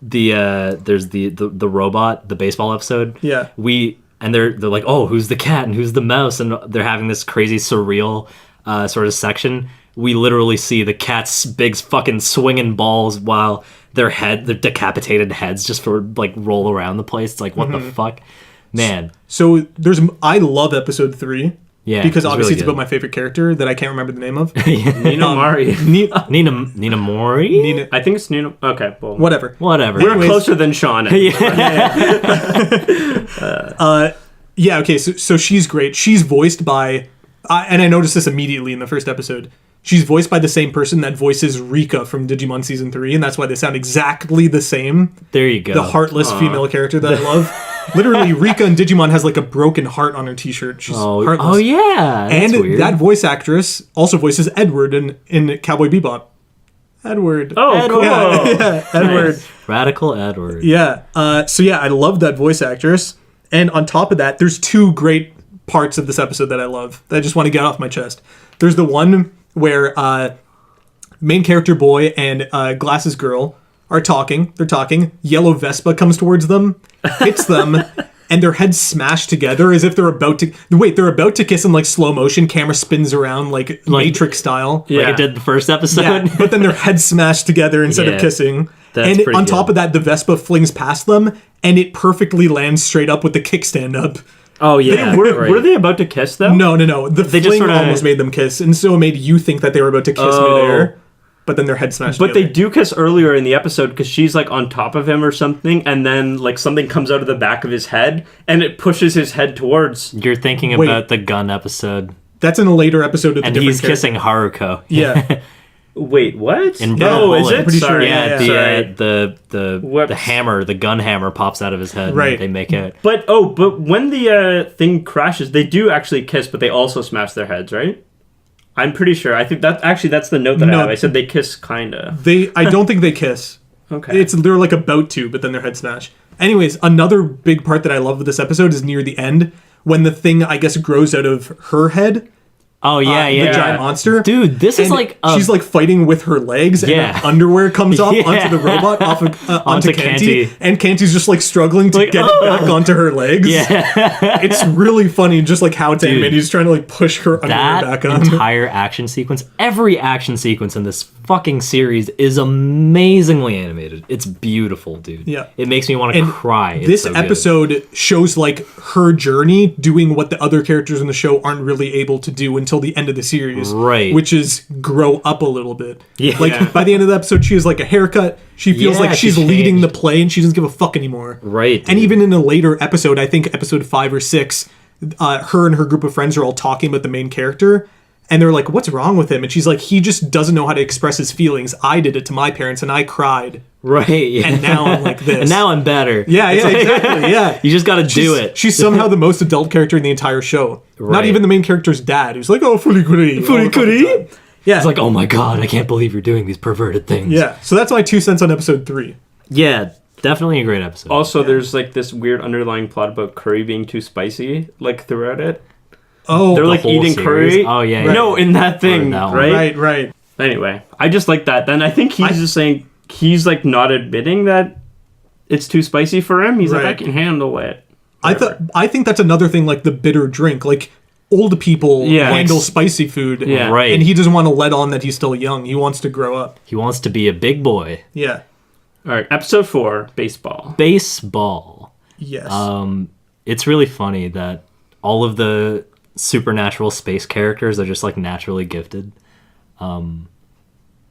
there's the robot, the baseball episode. Yeah. They're like, oh, who's the cat and who's the mouse, and they're having this crazy surreal sort of section. We literally see the cat's big fucking swinging balls while their decapitated heads just for like roll around the place. It's like, what the fuck, man. So I love episode 3. Yeah, Because it's obviously really it's good. about my favorite character that I can't remember the name of. Nina Mori. Nina Mori. Nina, I think it's Nina. Okay, well, whatever. Whatever. we're Anyways. closer than Shonen. Yeah, okay, so she's great. She's voiced by, and I noticed this immediately in the first episode, she's voiced by the same person that voices Rika from Digimon Season 3, and that's why they sound exactly the same. There you go. The heartless female character that I love. Literally, Rika in Digimon has like a broken heart on her t-shirt. She's heartless. Oh yeah. That's And weird. that voice actress also voices Edward in Cowboy Bebop. Edward. Oh, cool. Yeah, Edward. Radical Edward. Yeah. So yeah, I love that voice actress. And on top of that, there's 2 great parts of this episode that I love that I just want to get off my chest. There's the one where main character boy and Glasses Girl are talking. They're talking. Yellow Vespa comes towards them, hits them, and their heads smash together as if they're about to... Wait, they're about to kiss in like slow motion. Camera spins around like Matrix style. Like Yeah. it did the first episode. Yeah, but then their heads smash together instead Yeah. of kissing. That's And pretty on top good. of that, the Vespa flings past them, and it perfectly lands straight up with the kickstand up. Oh yeah. Were they about to kiss though? No. The They just fling sorta- almost made them kiss, and so it made you think that they were about to kiss midair, but then their head smashed But they together. do kiss earlier in the episode because she's like on top of him or something, and then like something comes out of the back of his head and it pushes his head towards. You're thinking Wait. about the gun episode, That's in a later episode of the and different he's character. kissing Haruko. Yeah. Wait, what? In no, Red is Bullet. it? Pretty sure, Sorry. yeah. The Whoops. hammer, the gun hammer pops out of his head. Right. And they make it. But when the thing crashes, they do actually kiss, but they also smash their heads, right? I'm pretty sure. I think that's the note that No. I have. I said they kiss kinda. I don't think they kiss. Okay. They're like about to, but then their head smash. Anyways, another big part that I love of this episode is near the end when the thing I guess grows out of her head. Oh yeah, The yeah. giant monster. Dude, this is And like she's like fighting with her legs, Yeah. and her underwear comes off Yeah. onto the robot, onto Onto Canty, Canty. and Canty's just like struggling to Like, get oh. it back onto her legs. yeah. It's really funny, just like how it's Dude. animated. He's trying to like push her underwear That back on. entire action sequence, every action sequence in this fucking series is amazingly animated. It's beautiful, dude. Yeah. It makes me want to And cry. It's This so good. episode shows like her journey doing what the other characters in the show aren't really able to do until the end of the series. Right. Which is grow up a little bit. Yeah. Like by the end of the episode, she has like a haircut. She feels Yeah, like she's she's leading the changed. play and she doesn't give a fuck anymore. Right, And dude. even in a later episode, I think episode 5 or 6, her and her group of friends are all talking about the main character. And they're like, what's wrong with him? And she's like, he just doesn't know how to express his feelings. I did it to my parents and I cried. Right. Yeah. And now I'm like this. And now I'm better. Yeah, exactly. Yeah. You just got to do it. She's somehow the most adult character in the entire show. Not Right. even the main character's dad, who's like, oh, Fooly Cooly. Fooly Cooly? Yeah. It's like, oh my god, I can't believe you're doing these perverted things. Yeah. So that's my 2 cents on episode 3. Yeah, definitely a great episode. Also, there's like this weird underlying plot about curry being too spicy, like throughout it. Oh, They're like whole eating series? curry. Oh, yeah, yeah. No, in that thing, that one. right? right. Anyway, I just like that. Then I think he's just saying he's like not admitting that it's too spicy for him. He's like, I Right. can handle it. I think that's another thing, like the bitter drink. Like, old people handle spicy food. Yeah. Right. And he doesn't want to let on that he's still young. He wants to grow up. He wants to be a big boy. Yeah. All right, episode 4, baseball. Baseball. Yes. It's really funny that all of the supernatural space characters are just like naturally gifted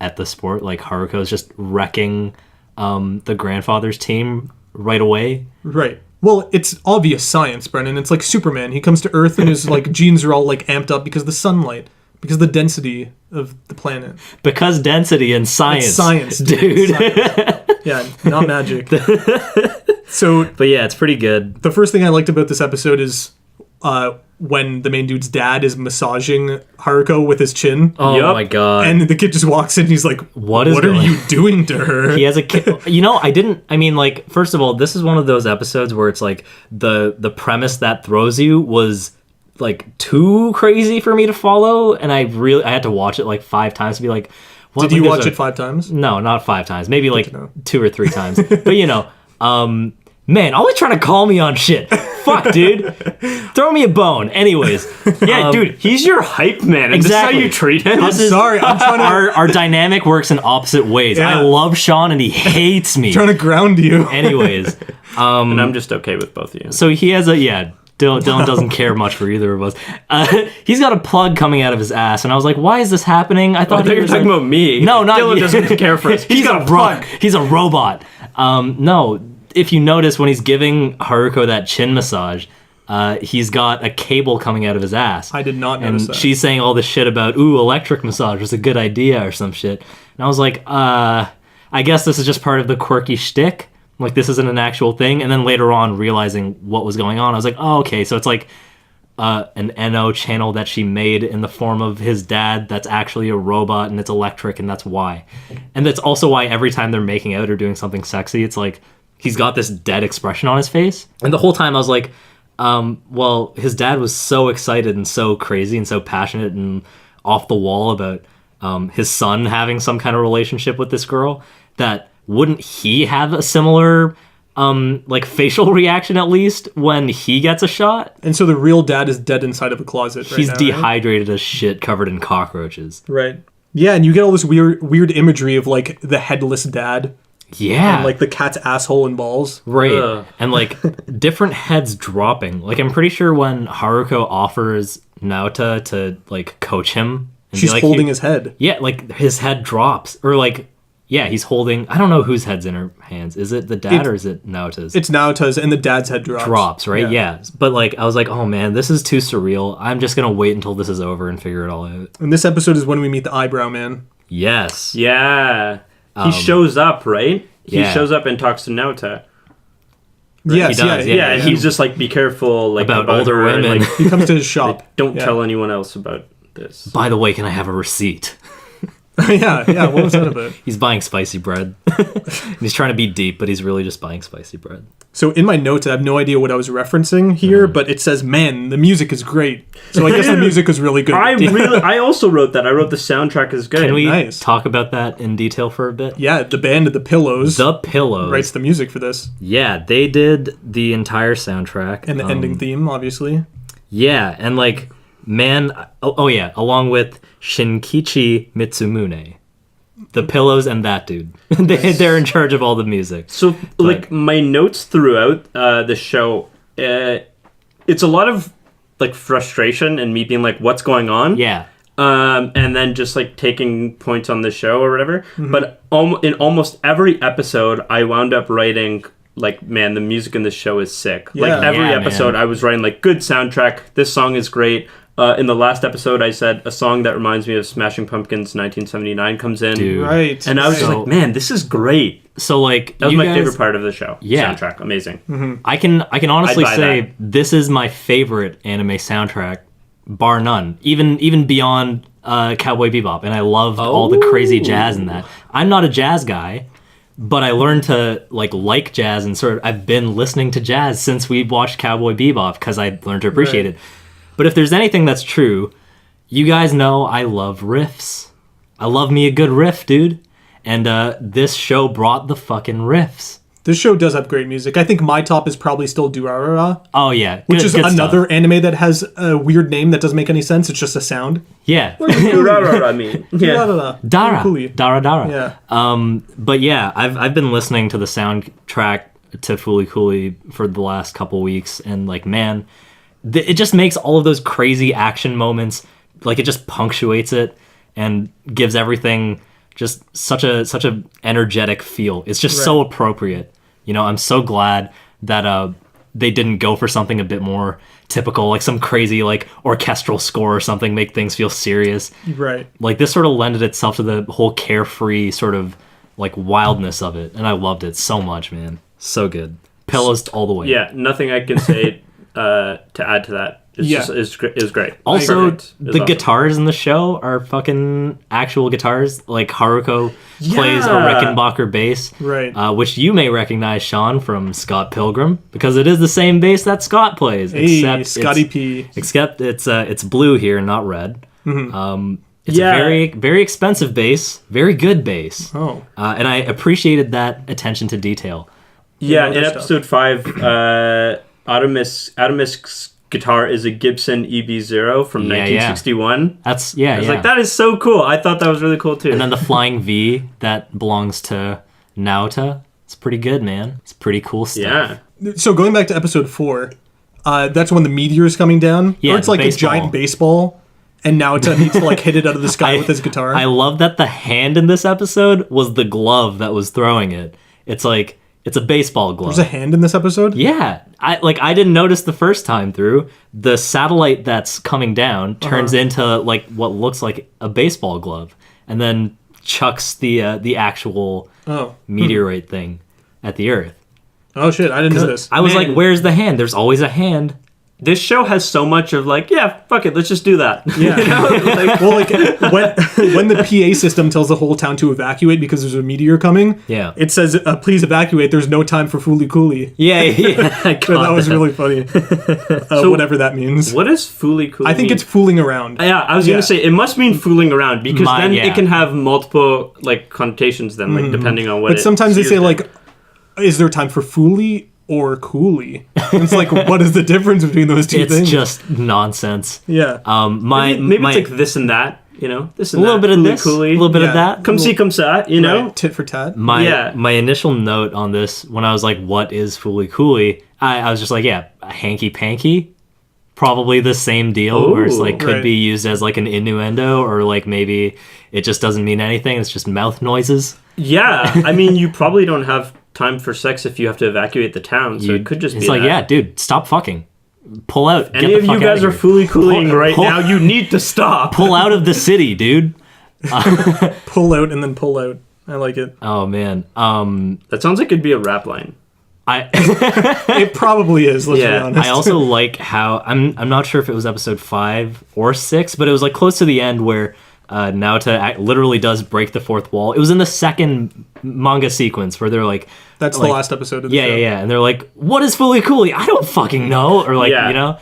at the sport. Like Haruko's just wrecking the grandfather's team right away. Right. Well, it's obvious science, Brennan. It's like Superman. He comes to Earth and his like genes are all like amped up because of the sunlight, because of the density of the planet. Because density and science. It's science, dude. Science. Yeah, not magic. So, But yeah, it's pretty good. the first thing I liked about this episode is when the main dude's dad is massaging Haruko with his chin. Oh Yup. my god. And the kid just walks in and he's like, What is are going- you doing to her? He has a kid. Like, first of all, this is one of those episodes where it's like the premise that throws you was like too crazy for me to follow, and I had to watch it like 5 times to be like, what? Did you Like, watch there's it 5 times? No, not 5 times. Maybe like to know. 2 or 3 times. But man, always trying to call me on shit. Fuck, dude. Throw me a bone. Anyways, Yeah, dude, he's your hype man. And Exactly. This is how you treat him? I'm sorry. I'm trying to, our dynamic works in opposite ways. Yeah. I love Sean and he hates me. trying to ground you. Anyways, and I'm just okay with both of you. so he has Dylan doesn't care much for either of us. He's got a plug coming out of his ass, and I was like, "Why is this happening?" I thought you were talking about me. No, not Dylan you. doesn't care for us. He's got a plug. He's a robot. No, if you notice when he's giving Haruko that chin massage, he's got a cable coming out of his ass. I did not And notice that. she's saying all this shit about, ooh, electric massage was a good idea or some shit. And I was like, I guess this is just part of the quirky shtick. Like, this isn't an actual thing. And then later on, realizing what was going on, I was like, oh, okay, so it's like an NO channel that she made in the form of his dad that's actually a robot and it's electric, and that's why. And that's also why every time they're making out or doing something sexy, it's like he's got this dead expression on his face. And the whole time I was like, well, his dad was so excited and so crazy and so passionate and off the wall about his son having some kind of relationship with this girl that wouldn't he have a similar like facial reaction at least when he gets a shot? And so the real dad is dead inside of a closet right He's now, right? dehydrated as shit, covered in cockroaches. Right. Yeah, and you get all this weird imagery of like the headless dad Yeah. and like the cat's asshole and balls. Right. Ugh. And like different heads dropping. Like I'm pretty sure when Haruko offers Naota to like coach him and She's be like, holding his head. Yeah, like his head drops. Or like, yeah, he's holding, I don't know whose head's in her hands. Is it the dad or is it Naota's? It's Naota's and the dad's head drops. Drops, right? Yeah. But like, I was like, oh man, this is too surreal. I'm just going to wait until this is over and figure it all out. And this episode is when we meet the eyebrow man. Yes. Yeah. He shows up, right? He yeah. shows up and talks to Naota. Yes, He does, yeah. Yeah, and he's just like, be careful like About older her, and, women. like, He comes to his shop. don't Yeah. tell anyone else about this. By the way, can I have a receipt? yeah. What was that about? He's buying spicy bread. He's trying to be deep, but he's really just buying spicy bread. So in my notes, I have no idea what I was referencing here, but it says, "Man, the music is great." So I guess the music was really good. I also wrote that. I wrote the soundtrack is good. Can we Nice. talk about that in detail for a bit? Yeah, the band The Pillows The Pillows. writes the music for this, Yeah, they did the entire soundtrack. and the ending theme, obviously. Yeah, and like, man, oh yeah, along with Shinkichi Mitsumune. The Pillows and that dude. They're in charge of all the music. So, like, my notes throughout the show, it's a lot of, like, frustration and me being like, what's going on? Yeah. And then just, like, taking points on the show or whatever. But in almost every episode, I wound up writing, like, man, the music in this show is sick. Yeah. Like, every Yeah, episode, man. I was writing, like, good soundtrack. This song is great. in the last episode, I said a song that reminds me of Smashing Pumpkins' 1979 comes in. Dude. Right. And I was just So- like, man, this is great. So like That was you my guys- favorite part of the show. Yeah. Soundtrack. Amazing. I can honestly I'd buy say that. this is my favorite anime soundtrack, bar none. Even beyond Cowboy Bebop, and I love all the crazy jazz in that. I'm not a jazz guy, but I learned to like jazz, and I've been listening to jazz since we watched Cowboy Bebop because I learned to appreciate it. But if there's anything that's true, you guys know I love riffs. I love me a good riff, dude. And this show brought the fucking riffs. This show does have great music. I think my top is probably still Durarara, Oh yeah, which is good another stuff. anime that has a weird name that doesn't make any sense. It's just a sound. Yeah. I mean, yeah. Durarara. Dara. Fooly. Dara. Yeah. But yeah, I've been listening to the soundtrack to Fooly Cooly for the last couple weeks, and like, man, it just makes all of those crazy action moments, like it just punctuates it and gives everything just such a energetic feel. It's just so appropriate. You know, I'm so glad that they didn't go for something a bit more typical, like some crazy like orchestral score or something, make things feel serious. Right. Like this sort of lended itself to the whole carefree sort of like wildness of it, and I loved it so much, man. So good. Pillows all the way. Yeah, nothing I can say to add to that. It's Yeah. just, it's great. Also, Perfect. It's the awesome. guitars in the show are fucking actual guitars. Like Haruko plays a Yeah. Rickenbacker bass, Right. which you may recognize, Sean, from Scott Pilgrim, because it is the same bass that Scott plays. Hey, Scotty it's, P. Except it's blue here, not red. It's Yeah. a very, very expensive bass, very good bass. Oh. And I appreciated that attention to detail. Yeah, other in stuff. episode 5, Atomisk's guitar is a Gibson EB0 from Yeah, yeah. 1961. That's I was like, that is so cool. I thought that was really cool too. And then the flying V that belongs to Naota. It's pretty good, man. It's pretty cool stuff. yeah. So going back to episode 4, that's when the meteor is coming down. Yeah, or it's like baseball. a giant baseball, and Naota needs to like hit it out of the sky with his guitar. I love that the hand in this episode was the glove that was throwing it. It's like it's a baseball glove. There's a hand in this episode? Yeah, I didn't notice the first time through. The satellite that's coming down turns into like what looks like a baseball glove, and then chucks the actual Oh. meteorite thing at the Earth. Oh shit, I didn't know this. I was Man. like, "Where's the hand? There's always a hand." This show has so much of like, yeah, fuck it, let's just do that. Yeah. You know? Like, Well, like when the PA system tells the whole town to evacuate because there's a meteor coming, Yeah. it says, "Please evacuate. There's no time for Fooly Cooly." Yeah, I So got that was really funny. Whatever that means. what is Fooly Cooly? I think it's fooling around. Yeah, I was Yeah. gonna say it must mean fooling around because then Yeah. it can have multiple like connotations. Then like depending on what. But sometimes they it's say used in. like, "Is there time for Fooly or Cooly?" And it's like, what is the difference between those two It's things? just nonsense. Yeah. maybe it's like this and that. You know, this a and little that. bit of Fooly this, Cooly. a little bit Yeah. of that. Come see, come sa. You know. Right. Tit for tat. Yeah. My initial note on this when I was like, "What is Fooly Cooly?" I was just like, "Yeah, hanky panky." Probably the same deal, where it's like Ooh. could Right. be used as like an innuendo, or like maybe it just doesn't mean anything. It's just mouth noises. Yeah, I mean, you probably don't have time for sex if you have to evacuate the town, so it could just It's be like, that. yeah, dude, stop fucking. Pull out. Any Get of the you fuck guys outta are here. Fooly Coolying right pull- now, you need to stop. Pull out of the city, dude. Pull out and then pull out. I like it. Oh man. That sounds like it'd be a rap line. I It probably is. Let's Yeah, be honest. I also like how I'm not sure if it was episode 5 or 6, but it was like close to the end where Naota literally does break the fourth wall. It was in the second manga sequence where they're like, That's like, the last episode of the yeah, show. yeah, yeah, and they're like, "What is Fooly Cooly? I don't fucking know," or like, Yeah. you know,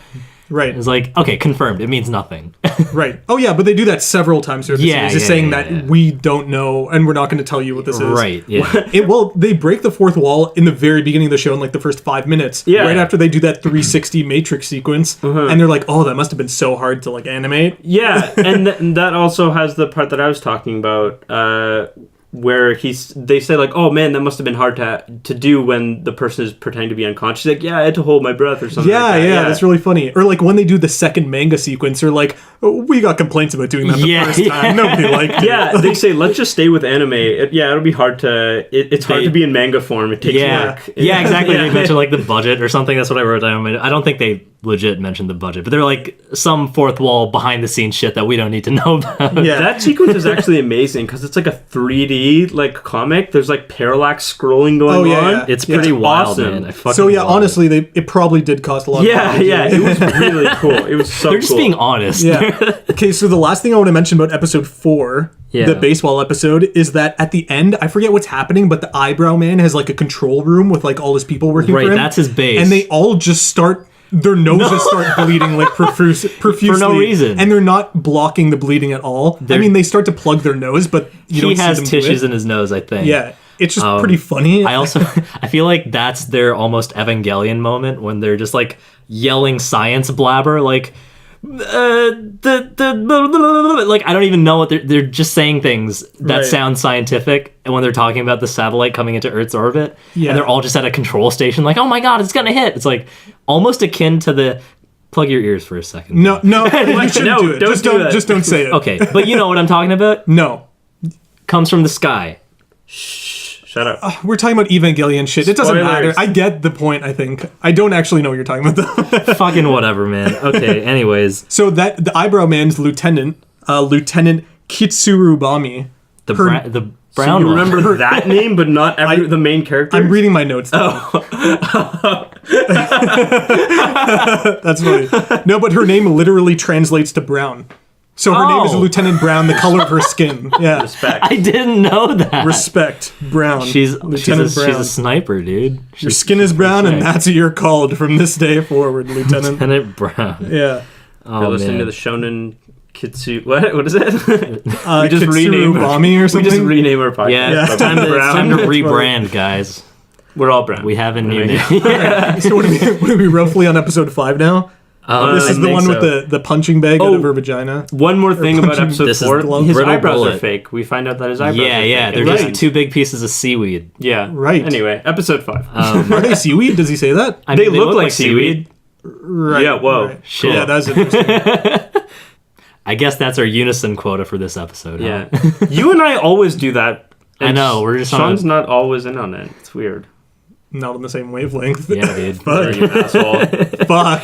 Right. it's like, okay, confirmed. It means nothing. Right. Oh yeah, but they do that several times throughout the Yeah, series. Just yeah, saying yeah, that yeah. we don't know and we're not going to tell you what this is. Right? Yeah. Well, they break the fourth wall in the very beginning of the show in like the first 5 minutes. Yeah. Right after they do that 360 matrix sequence, and they're like, "Oh, that must have been so hard to like animate." Yeah, and that also has the part that I was talking about, where they say like, "Oh man, that must have been hard to do when the person is pretending to be unconscious." Like, yeah, I had to hold my breath or something. Yeah, like that. yeah, that's really funny. Or like when they do the second manga sequence, they're like, "Oh, "We got complaints about doing that the Yeah, first yeah. time. Nobody liked it." Yeah, they say let's just stay with anime. It'll be hard to. It's hard to be in manga form. It takes Yeah, work. yeah, exactly. Yeah. They mentioned like the budget or something. That's what I wrote down. I don't think they legit mention the budget, but they're like some fourth wall behind the scenes shit that we don't need to know about. Yeah. That sequence is actually amazing because it's like a 3D like comic. There's like parallax scrolling going yeah, on. yeah. It's pretty wild, awesome. man. I fucking So yeah, love it. honestly, it probably did cost a lot. Yeah, of yeah, it was really cool. It was so They're just cool. being honest. Yeah. Okay, so the last thing I want to mention about episode 4, Yeah. the baseball episode, is that at the end, I forget what's happening, but the eyebrow man has like a control room with like all his people working Right, for him. that's his base. And they all just start, their noses start bleeding like profusely. For no reason. And they're not blocking the bleeding at all. I mean, they start to plug their nose, but you He don't has see them do tissues it. in his nose, I think. Yeah, it's just pretty funny. I also I feel like that's their almost Evangelion moment when they're just like yelling science blabber like like I don't even know what they're just saying things that Right. sound scientific, and when they're talking about the satellite coming into Earth's orbit, Yeah. and they're all just at a control station like, oh my god, it's gonna hit. It's like almost akin to the plug your ears for a second. No, you shouldn't No, do it. don't Just do don't, that. just don't say it. Okay, but you know what I'm talking about. No. Comes from the sky. Shut up. We're talking about Evangelion shit. It doesn't matter. Spoilers. I get the point, I think. I don't actually know what you're talking about, though. Fucking whatever, man. Okay, anyways. So that the eyebrow man's lieutenant, Lieutenant Kitsurubami. The Her- the So brown you one. remember that name, but not the main character? I'm reading my notes. Oh. That's funny. No, but her name literally translates to brown. So her name is Oh. Lieutenant Brown, the color of her skin. Yeah. Respect. I didn't know that. Respect, Brown. She's Lieutenant she's a Brown. sniper, dude. Your skin is brown, and that's what you're called from this day forward, Lieutenant. Lieutenant Brown. Yeah. Oh, You're listening man. to the Shonen Kitsu. What is it? We just rename Kitsurubami or We something. just rename our podcast. Yeah, it's time to Brown. rebrand, guys. We're all brown. We have a new Right. name. So what are we roughly on episode 5 now? This I is the think one so. with the punching bag out Oh. of her vagina. One more thing about punching- episode This is 4. the His brittle eyebrows bullet. are fake. We find out that his eyebrows Yeah, are yeah. fake. They're Right. just two big pieces of seaweed. Yeah. Right. Anyway, episode 5. Are they seaweed? Does he say that? I they mean, look like seaweed. Right. Yeah, whoa. Right. Shit. Yeah, that's interesting. I guess that's our unison quota for this episode. Huh? Yeah. You and I always do that. I know, we're just on Sean's a- not always in on it. It's weird. Not on the same wavelength. Yeah, dude. Fuck. You asshole. Fuck.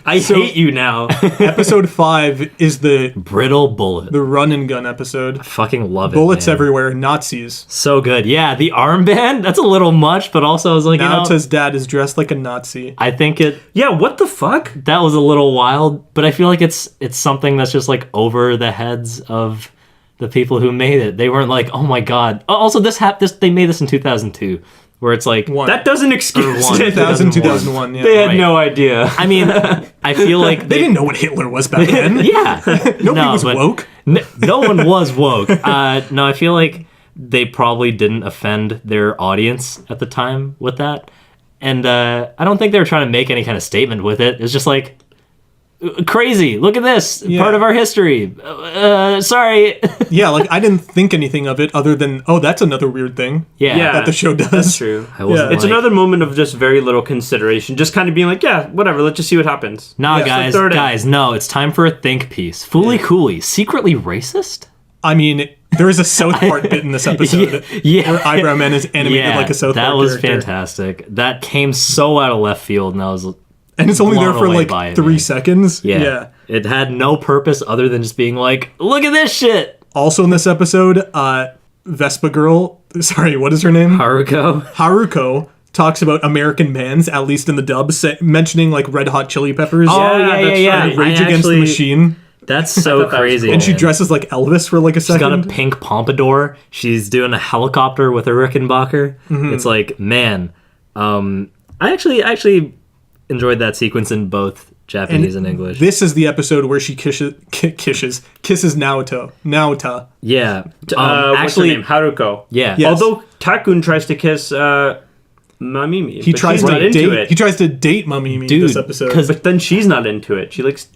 I hate you now. Episode 5 is the Brittle bullet. run and gun episode. Fucking love it. Bullets man. everywhere, Nazis. So good. Yeah, the armband, that's a little much, but also I was like, Naota's dad is dressed like a Nazi. I think Yeah, what the fuck? that was a little wild, but I feel like it's something that's just like over the heads of the people who made it. They weren't like, oh my god. Also, they made this in 2002, where it's like, One. That doesn't excuse one. it. 2001, yeah. They had Right. no idea. I mean, I feel like They didn't know what Hitler was back then. Yeah, Nobody was woke. No one was woke. No, I feel like they probably didn't offend their audience at the time with that, and I don't think they were trying to make any kind of statement with it. It's just like crazy. Look at this Yeah. part of our history. Sorry. Yeah, like I didn't think anything of it other than, oh, that's another weird thing Yeah, that the show does. That's true. I wasn't Yeah. It's like, another moment of just very little consideration. Just kind of being like, yeah, whatever, let's just see what happens. Nah, Yeah. guys, So throw it in. guys, no, it's time for a think piece. Fooly Cooly, secretly racist? I mean, there is a South Park bit in this episode Yeah. where Eyebrow Man is animated like a South Park that was character. fantastic. That came so out of left field, and I was And it's only there blown for away like by it, 3 man. seconds. yeah. It had no purpose other than just being like, look at this shit. Also in this episode, Vespa Girl, sorry, what is her name? Haruko. Haruko talks about American bands, at least in the dub, mentioning like Red Hot Chili Peppers. Oh, yeah, that's yeah. right. Rage I Against the actually- Machine. That's so thought that was crazy. cool. And she man. dresses like Elvis for like a She's got a second. pink pompadour. She's doing a helicopter with a Rickenbacker. Mm-hmm. It's like, man. I actually enjoyed that sequence in both Japanese and English. This is the episode where she kisses Naoto. Naota. Yeah. What's her actually, name? Haruko. yeah. Yes. Although Takun tries to kiss Mamimi. He but tries she's to not into date. it. He tries to date Mamimi Dude, this episode. 'cause- But then she's not into it. She likes...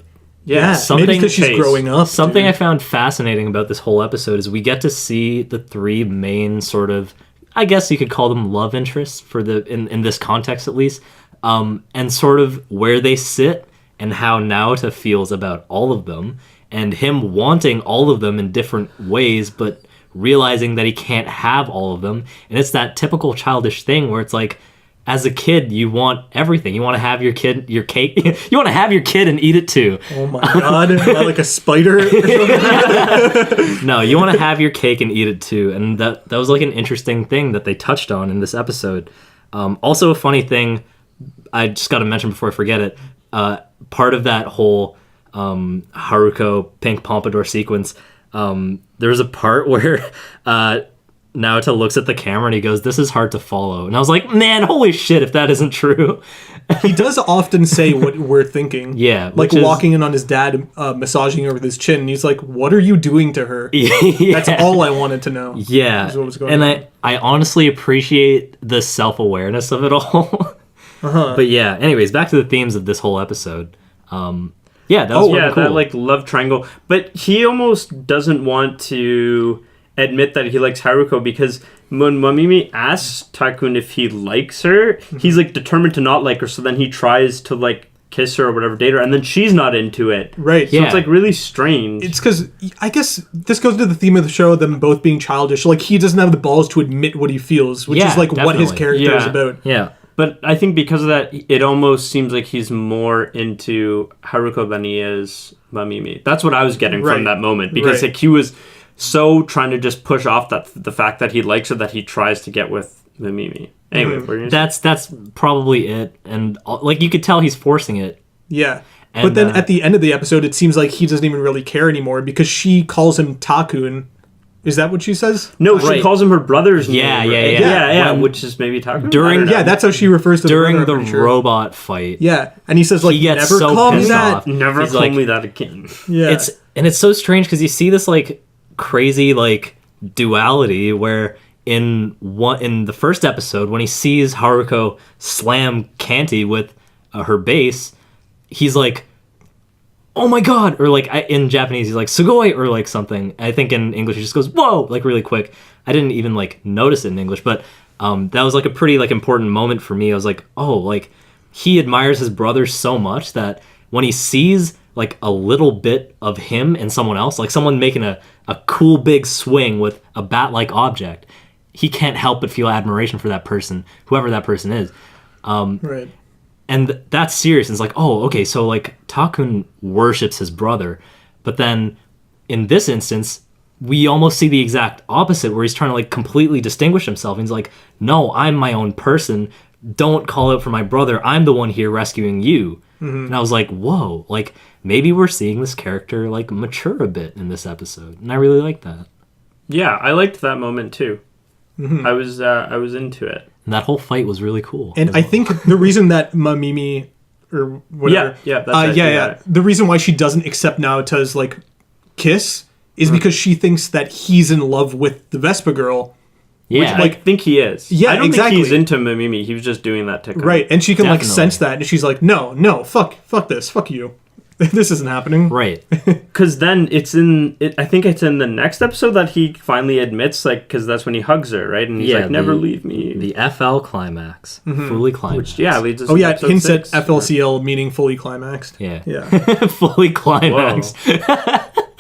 yeah, Yeah. something- maybe because she's Face. growing up. Something dude. I found fascinating about this whole episode is we get to see the 3 main sort of, I guess you could call them love interests for the in this context at least, and sort of where they sit and how Naota feels about all of them, and him wanting all of them in different ways, but realizing that he can't have all of them, and it's that typical childish thing where it's like, as a kid, you want everything. You want to have your cake. You want to have your kid and eat it too. Oh my god, am I like a spider? No, you want to have your cake and eat it too. And that was like an interesting thing that they touched on in this episode. Also, a funny thing I just got to mention before I forget it. Part of that whole Haruko pink pompadour sequence, there's a part where Naota looks at the camera and he goes, "This is hard to follow." And I was like, man, holy shit, if that isn't true. He does often say what we're thinking. Yeah. Like walking in on his dad, massaging over his chin. And he's like, what are you doing to her? Yeah. That's all I wanted to know. Yeah. What was going and on. I honestly appreciate the self-awareness of it all. But yeah, anyways, back to the themes of this whole episode. Yeah, that was really cool. That like love triangle. But he almost doesn't want to admit that he likes Haruko, because when Mamimi asks Takun if he likes her, he's like determined to not like her, so then he tries to like kiss her or whatever, date her, and then she's not into it. Right. So it's like really strange. It's because I guess this goes to the theme of the show, them both being childish. Like, he doesn't have the balls to admit what he feels, which is like what his character is about. Yeah. But I think because of that, it almost seems like he's more into Haruko than he is Mamimi. That's what I was getting from that moment, because like he was so trying to just push off the fact that he likes her that he tries to get with Mamimi. Anyway, what are you gonna say? That's probably it, and like you could tell he's forcing it. Yeah. And, but then at the end of the episode, it seems like he doesn't even really care anymore, because she calls him Takun. Is that what she says? No, she calls him her brother's name. Yeah. Which is maybe Takun. That's how she refers to during the brother, robot fight. Yeah, and he says like, He gets "Never so call me pissed that." off. Never He's call like- me that again. Yeah, It's so strange because you see this like crazy like duality where in the first episode when he sees Haruko slam Kanti with her bass, he's like, "Oh my god," or like in Japanese he's like "sugoi" or like something. I think in English he just goes "whoa" like really quick. I didn't even like notice it in English, but that was like a pretty like important moment for me. I was like, oh, like he admires his brother so much that when he sees like a little bit of him in someone else, like someone making a cool big swing with a bat-like object, he can't help but feel admiration for that person, whoever that person is. right. And that's serious. It's like, oh, okay, so like Takun worships his brother, but then in this instance, we almost see the exact opposite, where he's trying to like completely distinguish himself. And he's like, no, I'm my own person. Don't call out for my brother. I'm the one here rescuing you. And I was like, whoa, like maybe we're seeing this character like mature a bit in this episode. And I really like that. Yeah, I liked that moment too. I was into it. And that whole fight was really cool. And I think the reason that Mamimi or whatever, that's right. the reason why she doesn't accept Naota's like kiss is because she thinks that he's in love with the Vespa girl. yeah, I think he is. Yeah, I don't exactly. think he's into Mamimi. He was just doing that to her. Right, and she can like Definitely. sense that, and she's like, no, fuck this, fuck you. This isn't happening. right. Because then I think it's in the next episode that he finally admits, like, because that's when he hugs her, right? And he's Yeah, like, never leave me. The FL climax, fully climax. Which, leads us Oh to yeah, it episode hints at 6. FLCL meaning fully climaxed. Yeah, Yeah, fully climaxed.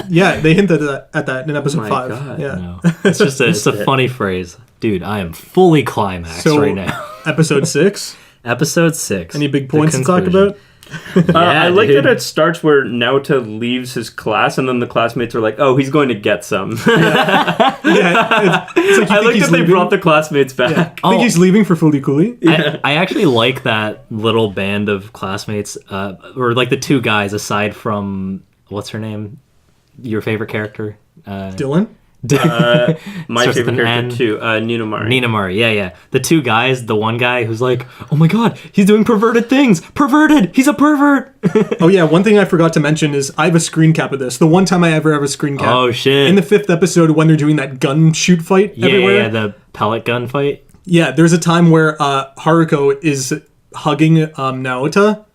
yeah, they hinted at that in episode my 5. God. Yeah. No, it's just it's a funny phrase, dude. I am fully climaxed So right now. episode 6. Episode 6. Any big the points to talk conclusion. about? I like dude. that it starts where Naota leaves his class, and then the classmates are like, "Oh, he's going to get some." Yeah, it's like you I think like he's that they leaving. brought the classmates back. I think he's leaving for Fooly Cooly. I actually like that little band of classmates, or like the two guys aside from what's her name, your favorite character, Dylan. My Starts with favorite an character N. too, Nina Mari. Nina Mari. Yeah. The two guys, the one guy who's like, oh my god, he's doing perverted things. Perverted. He's a pervert. Oh yeah, one thing I forgot to mention is I have a screen cap of this. The one time I ever have a screen cap. Oh shit. In the 5th episode when they're doing that gun shoot fight everywhere. Yeah, the pellet gun fight. Yeah, there's a time where Haruko is hugging Naota,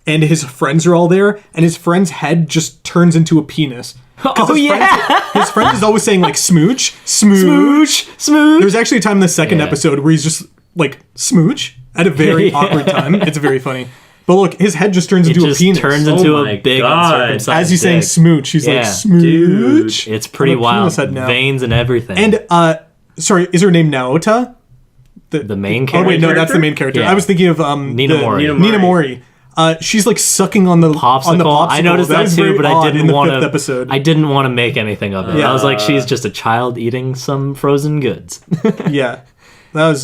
and his friends are all there, and his friend's head just turns into a penis. Oh yeah. His friend is always saying like smooch. Smooch. There's actually a time in the second Yeah. episode where he's just like smooch at a very awkward time. It's very funny. But look, his head just turns It into just a penis. turns into Oh my a big God. uncircumcised As he's saying dick. smooch, he's Yeah. like smooch. It's pretty I'm a wild. penis head now. Veins and everything. And sorry, is her name Naota? The main Oh character. wait, no, that's the main character. Yeah. I was thinking of Nina Mori. Nina Mori. She's like sucking on the popsicle. I noticed that was too, very but odd I in didn't the want fifth to. episode. I didn't want to make anything of it. Yeah. I was like, she's just a child eating some frozen goods. Yeah, that was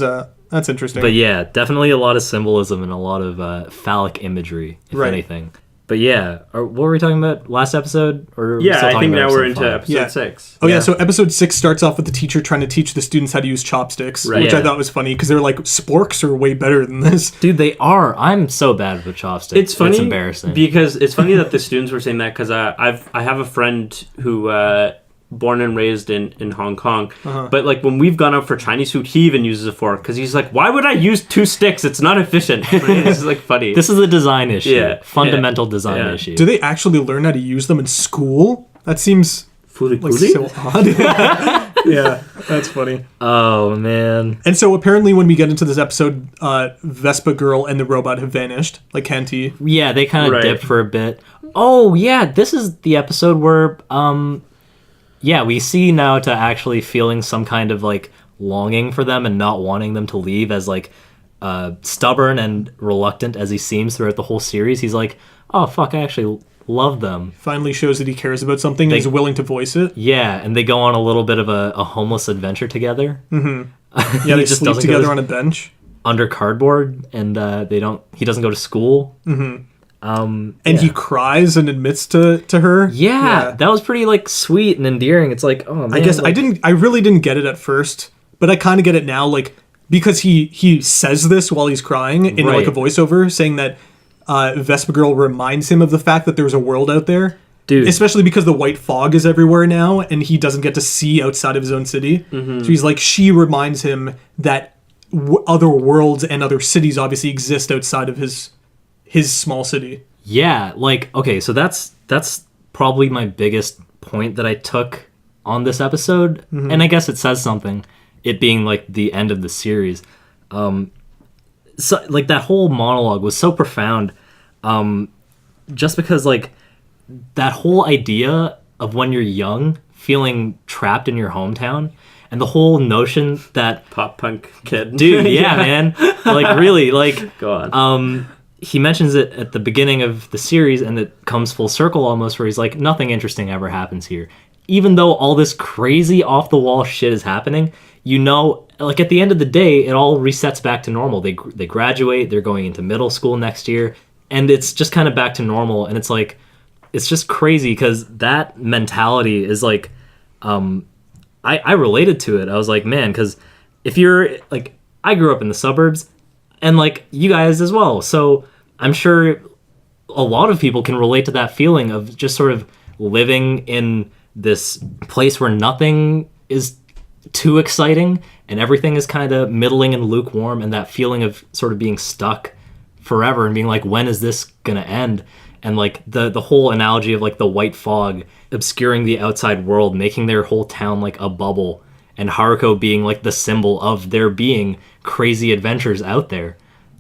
that's interesting. But yeah, definitely a lot of symbolism and a lot of phallic imagery, if Right. anything. But yeah, what were we talking about last episode? Or are we Yeah, still I talking think about now we're episode into five? episode 6. Oh yeah, so episode 6 starts off with the teacher trying to teach the students how to use chopsticks, Right. which I Yeah. thought was funny because they're like sporks are way better than this. Dude, they are. I'm so bad with chopsticks. It's funny It's embarrassing. because it's funny that the students were saying that because I have a friend who born and raised in Hong Kong, but like when we've gone out for Chinese food, he even uses a fork because he's like, why would I use 2 sticks? It's not efficient. This is like funny. This is a design issue. Yeah. Fundamental design Yeah. issue. Do they actually learn how to use them in school? That seems Fooly like Cooly? so odd. Yeah, that's funny. Oh, man. And so apparently when we get into this episode, Vespa Girl and the robot have vanished, like Kenti. Yeah, they kind of Right. dipped for a bit. Oh, yeah, this is the episode where, yeah, we see now to actually feeling some kind of, like, longing for them and not wanting them to leave as, like, stubborn and reluctant as he seems throughout the whole series. He's like, oh, fuck, I actually love them. Finally shows that he cares about something and is willing to voice it. Yeah, and they go on a little bit of a homeless adventure together. Mm-hmm. Yeah, they just sleep doesn't go together to- on a bench. Under cardboard, and he doesn't go to school. And Yeah. he cries and admits to her. Yeah, that was pretty like sweet and endearing. It's like, oh man, I guess like, I really didn't get it at first, but I kind of get it now, like, because he says this while he's crying in like a Right. voiceover, saying that Vespa Girl reminds him of the fact that there's a world out there. Dude. Especially because the white fog is everywhere now, and he doesn't get to see outside of his own city. So he's like, she reminds him that other worlds and other cities obviously exist outside of his small city. Yeah, like okay, so that's probably my biggest point that I took on this episode, and I guess it says something. It being like the end of the series, so like that whole monologue was so profound, just because like that whole idea of when you're young feeling trapped in your hometown, and the whole notion that Pop punk kid. dude, yeah, man, like really, like Go on. he mentions it at the beginning of the series, and it comes full circle almost, where he's like, nothing interesting ever happens here. Even though all this crazy off-the-wall shit is happening, you know, like at the end of the day, it all resets back to normal. They graduate, they're going into middle school next year, and it's just kind of back to normal. And it's like, it's just crazy because that mentality is like, I related to it. I was like, man, because if you're like, I grew up in the suburbs, and like you guys as well. So I'm sure a lot of people can relate to that feeling of just sort of living in this place where nothing is too exciting and everything is kind of middling and lukewarm, and that feeling of sort of being stuck forever and being like, when is this gonna end? And like the whole analogy of like the white fog obscuring the outside world, making their whole town like a bubble, and Haruko being like the symbol of there being crazy adventures out there.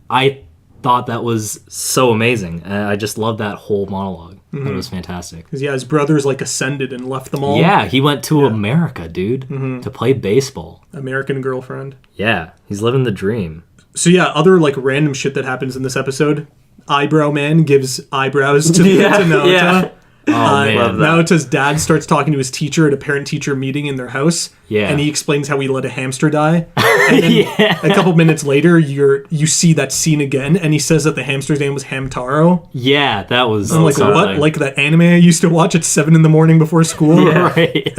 I thought that was so amazing. I just love that whole monologue. That was fantastic. Because, yeah, his brothers, like, ascended and left them all. Yeah, he went to America, dude, to play baseball. American girlfriend. Yeah, he's living the dream. So, yeah, other, like, random shit that happens in this episode. Eyebrow Man gives eyebrows to Naota. yeah. Oh, man. love that. Naota's dad starts talking to his teacher at a parent-teacher meeting in their house. Yeah. And he explains how he let a hamster die. And then a couple minutes later, you see that scene again, and he says that the hamster's name was Hamtaro. Yeah, that was I'm like, what? something. Like that anime I used to watch at 7 a.m. before school? Right.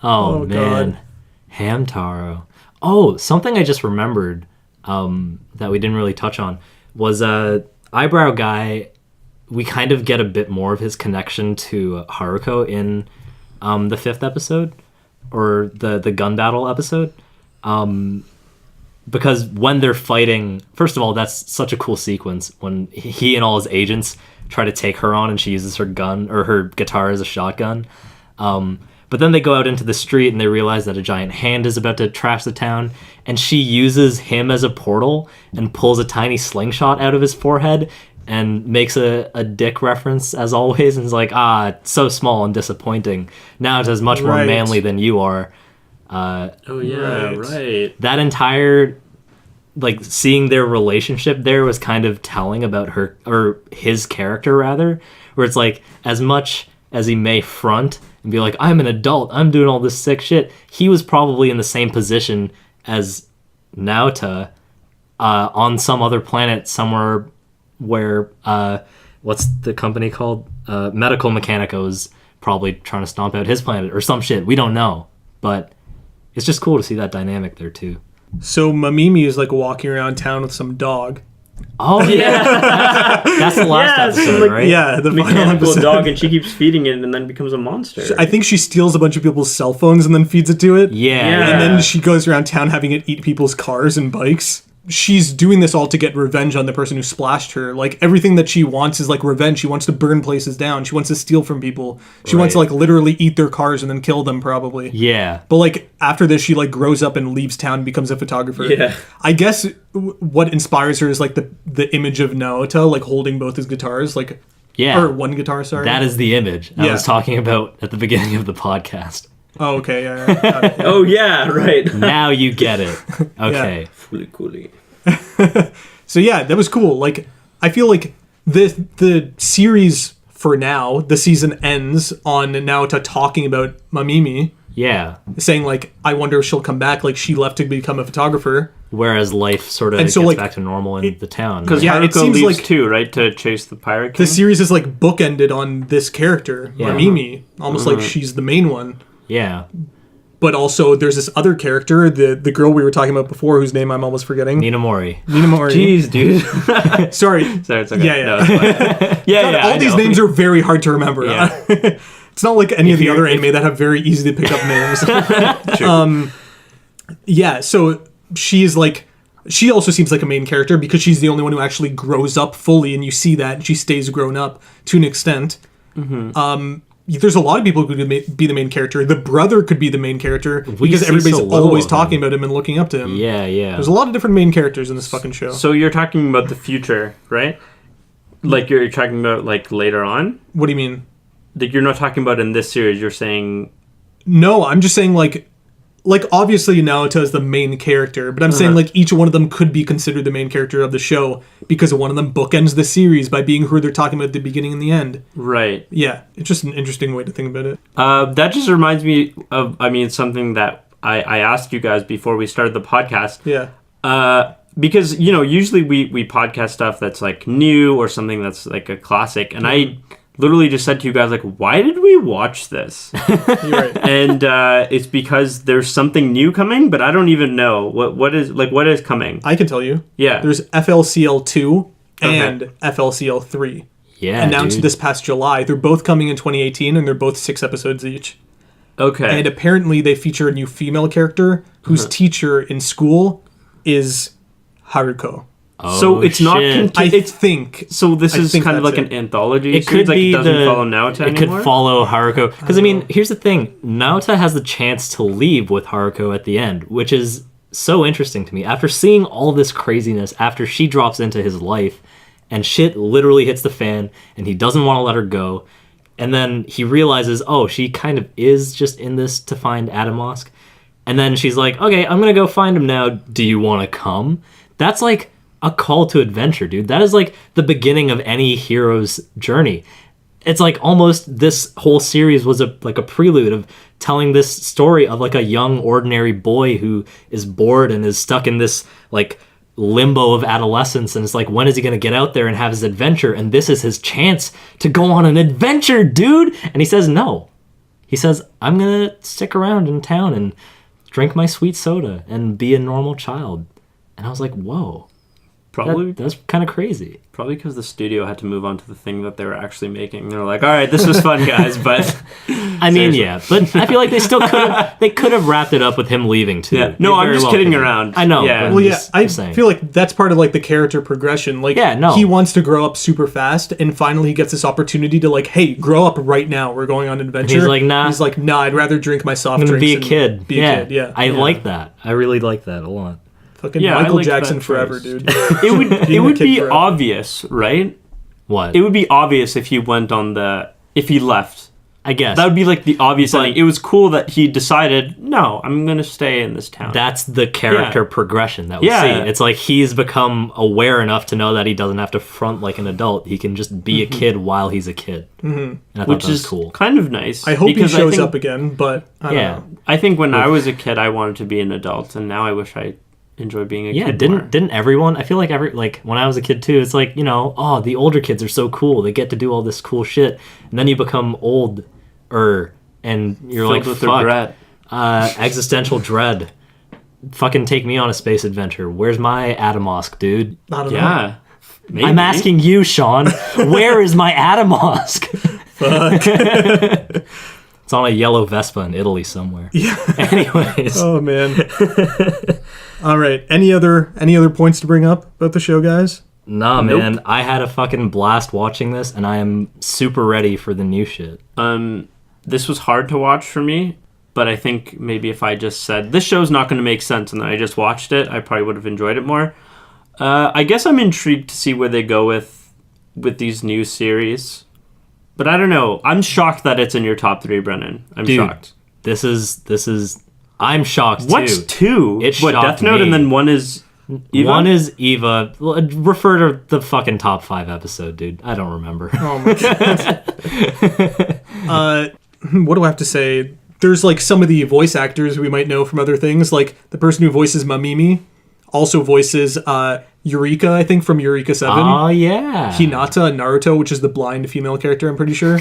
Oh, man. God. Hamtaro. Oh, something I just remembered that we didn't really touch on was Eyebrow Guy. We kind of get a bit more of his connection to Haruko in the 5th episode, or the gun battle episode. Because when they're fighting, first of all, that's such a cool sequence when he and all his agents try to take her on, and she uses her gun or her guitar as a shotgun. But then they go out into the street and they realize that a giant hand is about to trash the town, and she uses him as a portal and pulls a tiny slingshot out of his forehead and makes a dick reference as always, and is like, it's so small and disappointing. Now it's much more Right. manly than you are. Oh yeah, right. That entire like seeing their relationship there was kind of telling about her or his character rather, where it's like as much as he may front and be like, I'm an adult, I'm doing all this sick shit, he was probably in the same position as Naota on some other planet somewhere where what's the company called? Medical Mechanico is probably trying to stomp out his planet or some shit. We don't know, but it's just cool to see that dynamic there too. So Mamimi is like walking around town with some dog. Oh yeah, that's the last episode, like, right? Yeah, the final Mechanical episode. dog, and she keeps feeding it, and then becomes a monster. I think she steals a bunch of people's cell phones and then feeds it to it. Yeah. And then she goes around town having it eat people's cars and bikes. She's doing this all to get revenge on the person who splashed her. Like, everything that she wants is, like, revenge. She wants to burn places down. She wants to steal from people. She wants to, like, literally eat their cars and then kill them, probably. Yeah. But, like, after this, she, like, grows up and leaves town and becomes a photographer. Yeah. I guess what inspires her is, like, the image of Naota, like, holding both his guitars. Like, Yeah. or one guitar, sorry. That is the image I Yeah. was talking about at the beginning of the podcast. Oh, okay, yeah. Got it. Oh yeah, right. Now you get it. Okay. Fooly Cooly. So yeah, that was cool. Like, I feel like the series for now, the season ends on Naota talking about Mamimi, Yeah. saying like, I wonder if she'll come back. Like, she left to become a photographer. Whereas life sort of And gets so, like, back to normal in the town. Because right? Yeah, it Haruko seems leaves like- too, right, to chase the pirate king. The series is like bookended on this character, Yeah. Mamimi, almost like she's the main one. Yeah. But also, there's this other character, the girl we were talking about before, whose name I'm almost forgetting. Nina Mori. Nina Mori. Jeez, dude. Sorry. Sorry, it's okay. Yeah, yeah. No, it's fine. yeah. All I these know. names are very hard to remember. Yeah. It's not like any of the you're- other anime that have very easy to pick up names. Yeah, so she's like, she also seems like a main character because she's the only one who actually grows up fully, and you see that and she stays grown up to an extent. There's a lot of people who could be the main character. The brother could be the main character because see everybody's so little always of him. talking about him and looking up to him. Yeah, yeah. There's a lot of different main characters in this fucking show. So you're talking about the future, right? Like you're talking about like later on? What do you mean? Like you're not talking about in this series, you're saying No, I'm just saying like obviously Naota is the main character, but I'm saying like each one of them could be considered the main character of the show because one of them bookends the series by being who they're talking about at the beginning and the end. right. Yeah, it's just an interesting way to think about it. That just reminds me of something that I asked you guys before we started the podcast. Yeah. Because usually we podcast stuff that's like new or something that's like a classic, and I literally just said to you guys like, why did we watch this? You're right. And it's because there's something new coming, but I don't even know what is coming. I can tell you. Yeah. There's FLCL 2 and FLCL 3. Yeah, Announced dude. this past July. They're both coming in 2018 and they're both 6 episodes each. Okay. And apparently they feature a new female character whose teacher in school is Haruko. So it's not shit. I it's think. so this I is think kind of that's like an it. anthology It series, could be it doesn't the, follow Naota it anymore. could follow Haruko. Because, I mean, here's the thing. Naota has the chance to leave with Haruko at the end, which is so interesting to me. After seeing all this craziness, after she drops into his life, and shit literally hits the fan, and he doesn't want to let her go, and then he realizes, oh, she kind of is just in this to find Adamosk. And then she's like, okay, I'm going to go find him now. Do you want to come? That's like a call to adventure, dude. That is like the beginning of any hero's journey. It's like almost this whole series was a prelude of telling this story of like a young ordinary boy who is bored and is stuck in this like limbo of adolescence, and it's like, when is he going to get out there and have his adventure? And this is his chance to go on an adventure, dude. And he says no. He says, I'm going to stick around in town and drink my sweet soda and be a normal child. And I was like, whoa. Probably That's kind of crazy. Probably because the studio had to move on to the thing that they were actually making. They're like, all right, this was fun, guys, but I mean, Seriously. yeah, but I feel like they could have wrapped it up with him leaving too. Yeah. No, They I'm very just well kidding could have. around. I know. Yeah. but Well, I'm yeah, just I saying. feel like that's part of like the character progression. Like, Yeah, no. he wants to grow up super fast, and finally he gets this opportunity to like, hey, grow up right now. We're going on an adventure. he's like, nah. He's like, nah. I'd rather drink my soft I'm gonna drinks. be a and kid. Be a kid. Yeah. I like that. I really like that a lot. Fucking Yeah, I Michael liked Jackson that forever, choice. dude. it would kid be forever. obvious, right? What? It would be obvious if he left I guess. That would be like the obvious ending. It was cool that he decided, no, I'm going to stay in this town. That's the character progression that we see. Yeah. It's like he's become aware enough to know that he doesn't have to front like an adult. He can just be a kid while he's a kid. Mm-hmm. And I thought Which that was is cool. kind of nice. I hope he shows up again, but I don't know. I think when I was a kid, I wanted to be an adult, and now I wish I enjoy being a kid. Didn't everyone? I feel like when I was a kid too, it's like, the older kids are so cool. They get to do all this cool shit, and then you become older, and you're Filled like, with fuck, regret. Existential dread. Fucking take me on a space adventure. Where's my Adamosk, dude? I don't know. Yeah. Maybe. I'm asking you, Sean. Where is my Adamosk? Fuck. It's on a yellow Vespa in Italy somewhere. Yeah. Anyways. Oh man. All right. Any other points to bring up about the show, guys? Nah, man. I had a fucking blast watching this, and I am super ready for the new shit. This was hard to watch for me, but I think maybe if I just said, this show's not going to make sense, and then I just watched it, I probably would have enjoyed it more. I guess I'm intrigued to see where they go with these new series. But I don't know. I'm shocked that it's in your top 3, Brennan. I'm shocked. This is... I'm shocked, too. What's 2? It what, shocked Death Note, me. and then 1 is Eva? 1 is Eva. Refer to the fucking top 5 episode, dude. I don't remember. Oh my god. What do I have to say? There's like some of the voice actors we might know from other things. Like the person who voices Mamimi also voices Eureka, I think, from Eureka 7. Oh, yeah. Hinata in Naruto, which is the blind female character, I'm pretty sure.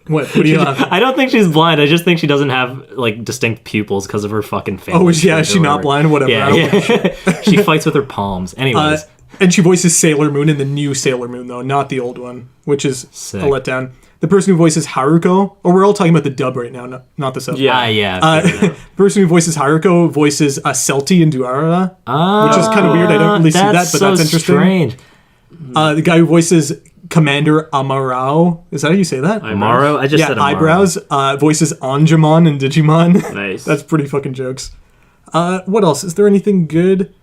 What do you laughing? I don't think she's blind. I just think she doesn't have like distinct pupils because of her fucking face. Oh, yeah, is she not blind? Whatever. Yeah. She fights with her palms. Anyways. And she voices Sailor Moon in the new Sailor Moon, though, not the old one, which is Sick. a letdown. The person who voices Haruko, we're all talking about the dub right now, not the sub. Yeah. The person who voices Haruko voices Celti in Durara, which is kind of weird. I don't really see that, but that's interesting. Strange. The guy who voices Commander Amarao, is that how you say that? Amaro? I just said Amaro. Eyebrows, voices Anjumon and Digimon. Nice. That's pretty fucking jokes. What else? Is there anything good?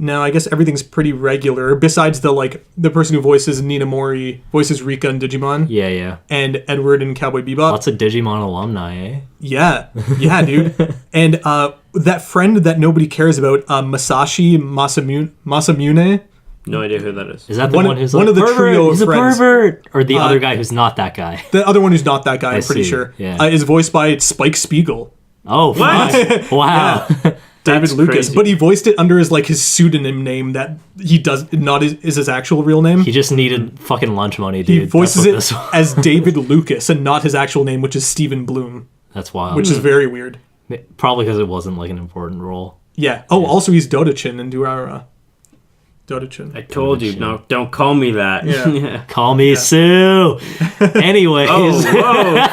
No, I guess everything's pretty regular. Besides the person who voices Nina Mori voices Rika in Digimon. Yeah. And Edward in Cowboy Bebop. Lots of Digimon alumni, eh? Yeah, dude. And that friend that nobody cares about, Masashi Masamune. No idea who that is. Is that the one who's one like, of the pervert, trio of he's friends. a pervert? Or the other guy who's not that guy? The other one who's not that guy, I'm pretty see, sure, yeah. is voiced by Spike Spiegel. Oh, fuck. Wow. David That's Lucas, crazy. but he voiced it under his pseudonym name that he does not is his actual real name. He just needed fucking lunch money, He dude. voices That's it what this was. as David Lucas and not his actual name, which is Stephen Bloom, That's wild. which is very weird. Probably because it wasn't like an important role. Yeah. Oh, also he's Dodachin in Durara. Dodachin. I told you, no, don't call me that. Yeah. Call me Sue. Anyways, Whoa,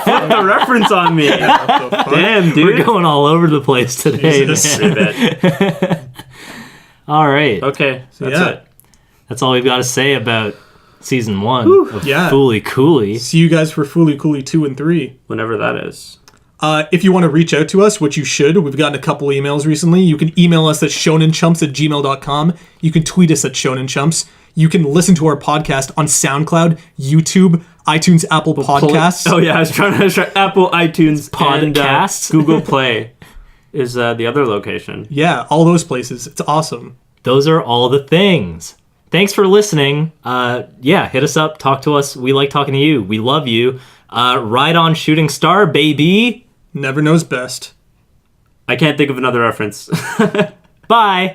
flip the reference on me. Damn, dude. we're going all over the place today. Jesus. Man. All right. Okay, that's Yeah. it. That's all we've got to say about season 1 of Yeah. Fooly Cooly. See you guys for Fooly Cooly 2 and 3. Whenever that is. If you want to reach out to us, which you should, we've gotten a couple emails recently. You can email us at shonenchumps@gmail.com. You can tweet us at shonenchumps. You can listen to our podcast on SoundCloud, YouTube, iTunes, Apple Podcasts. Oh yeah, I was trying Apple, iTunes, Podcasts. and Google Play is the other location. Yeah, all those places. It's awesome. Those are all the things. Thanks for listening. Hit us up. Talk to us. We like talking to you. We love you. Ride on Shooting Star, baby. Never knows best. I can't think of another reference. Bye.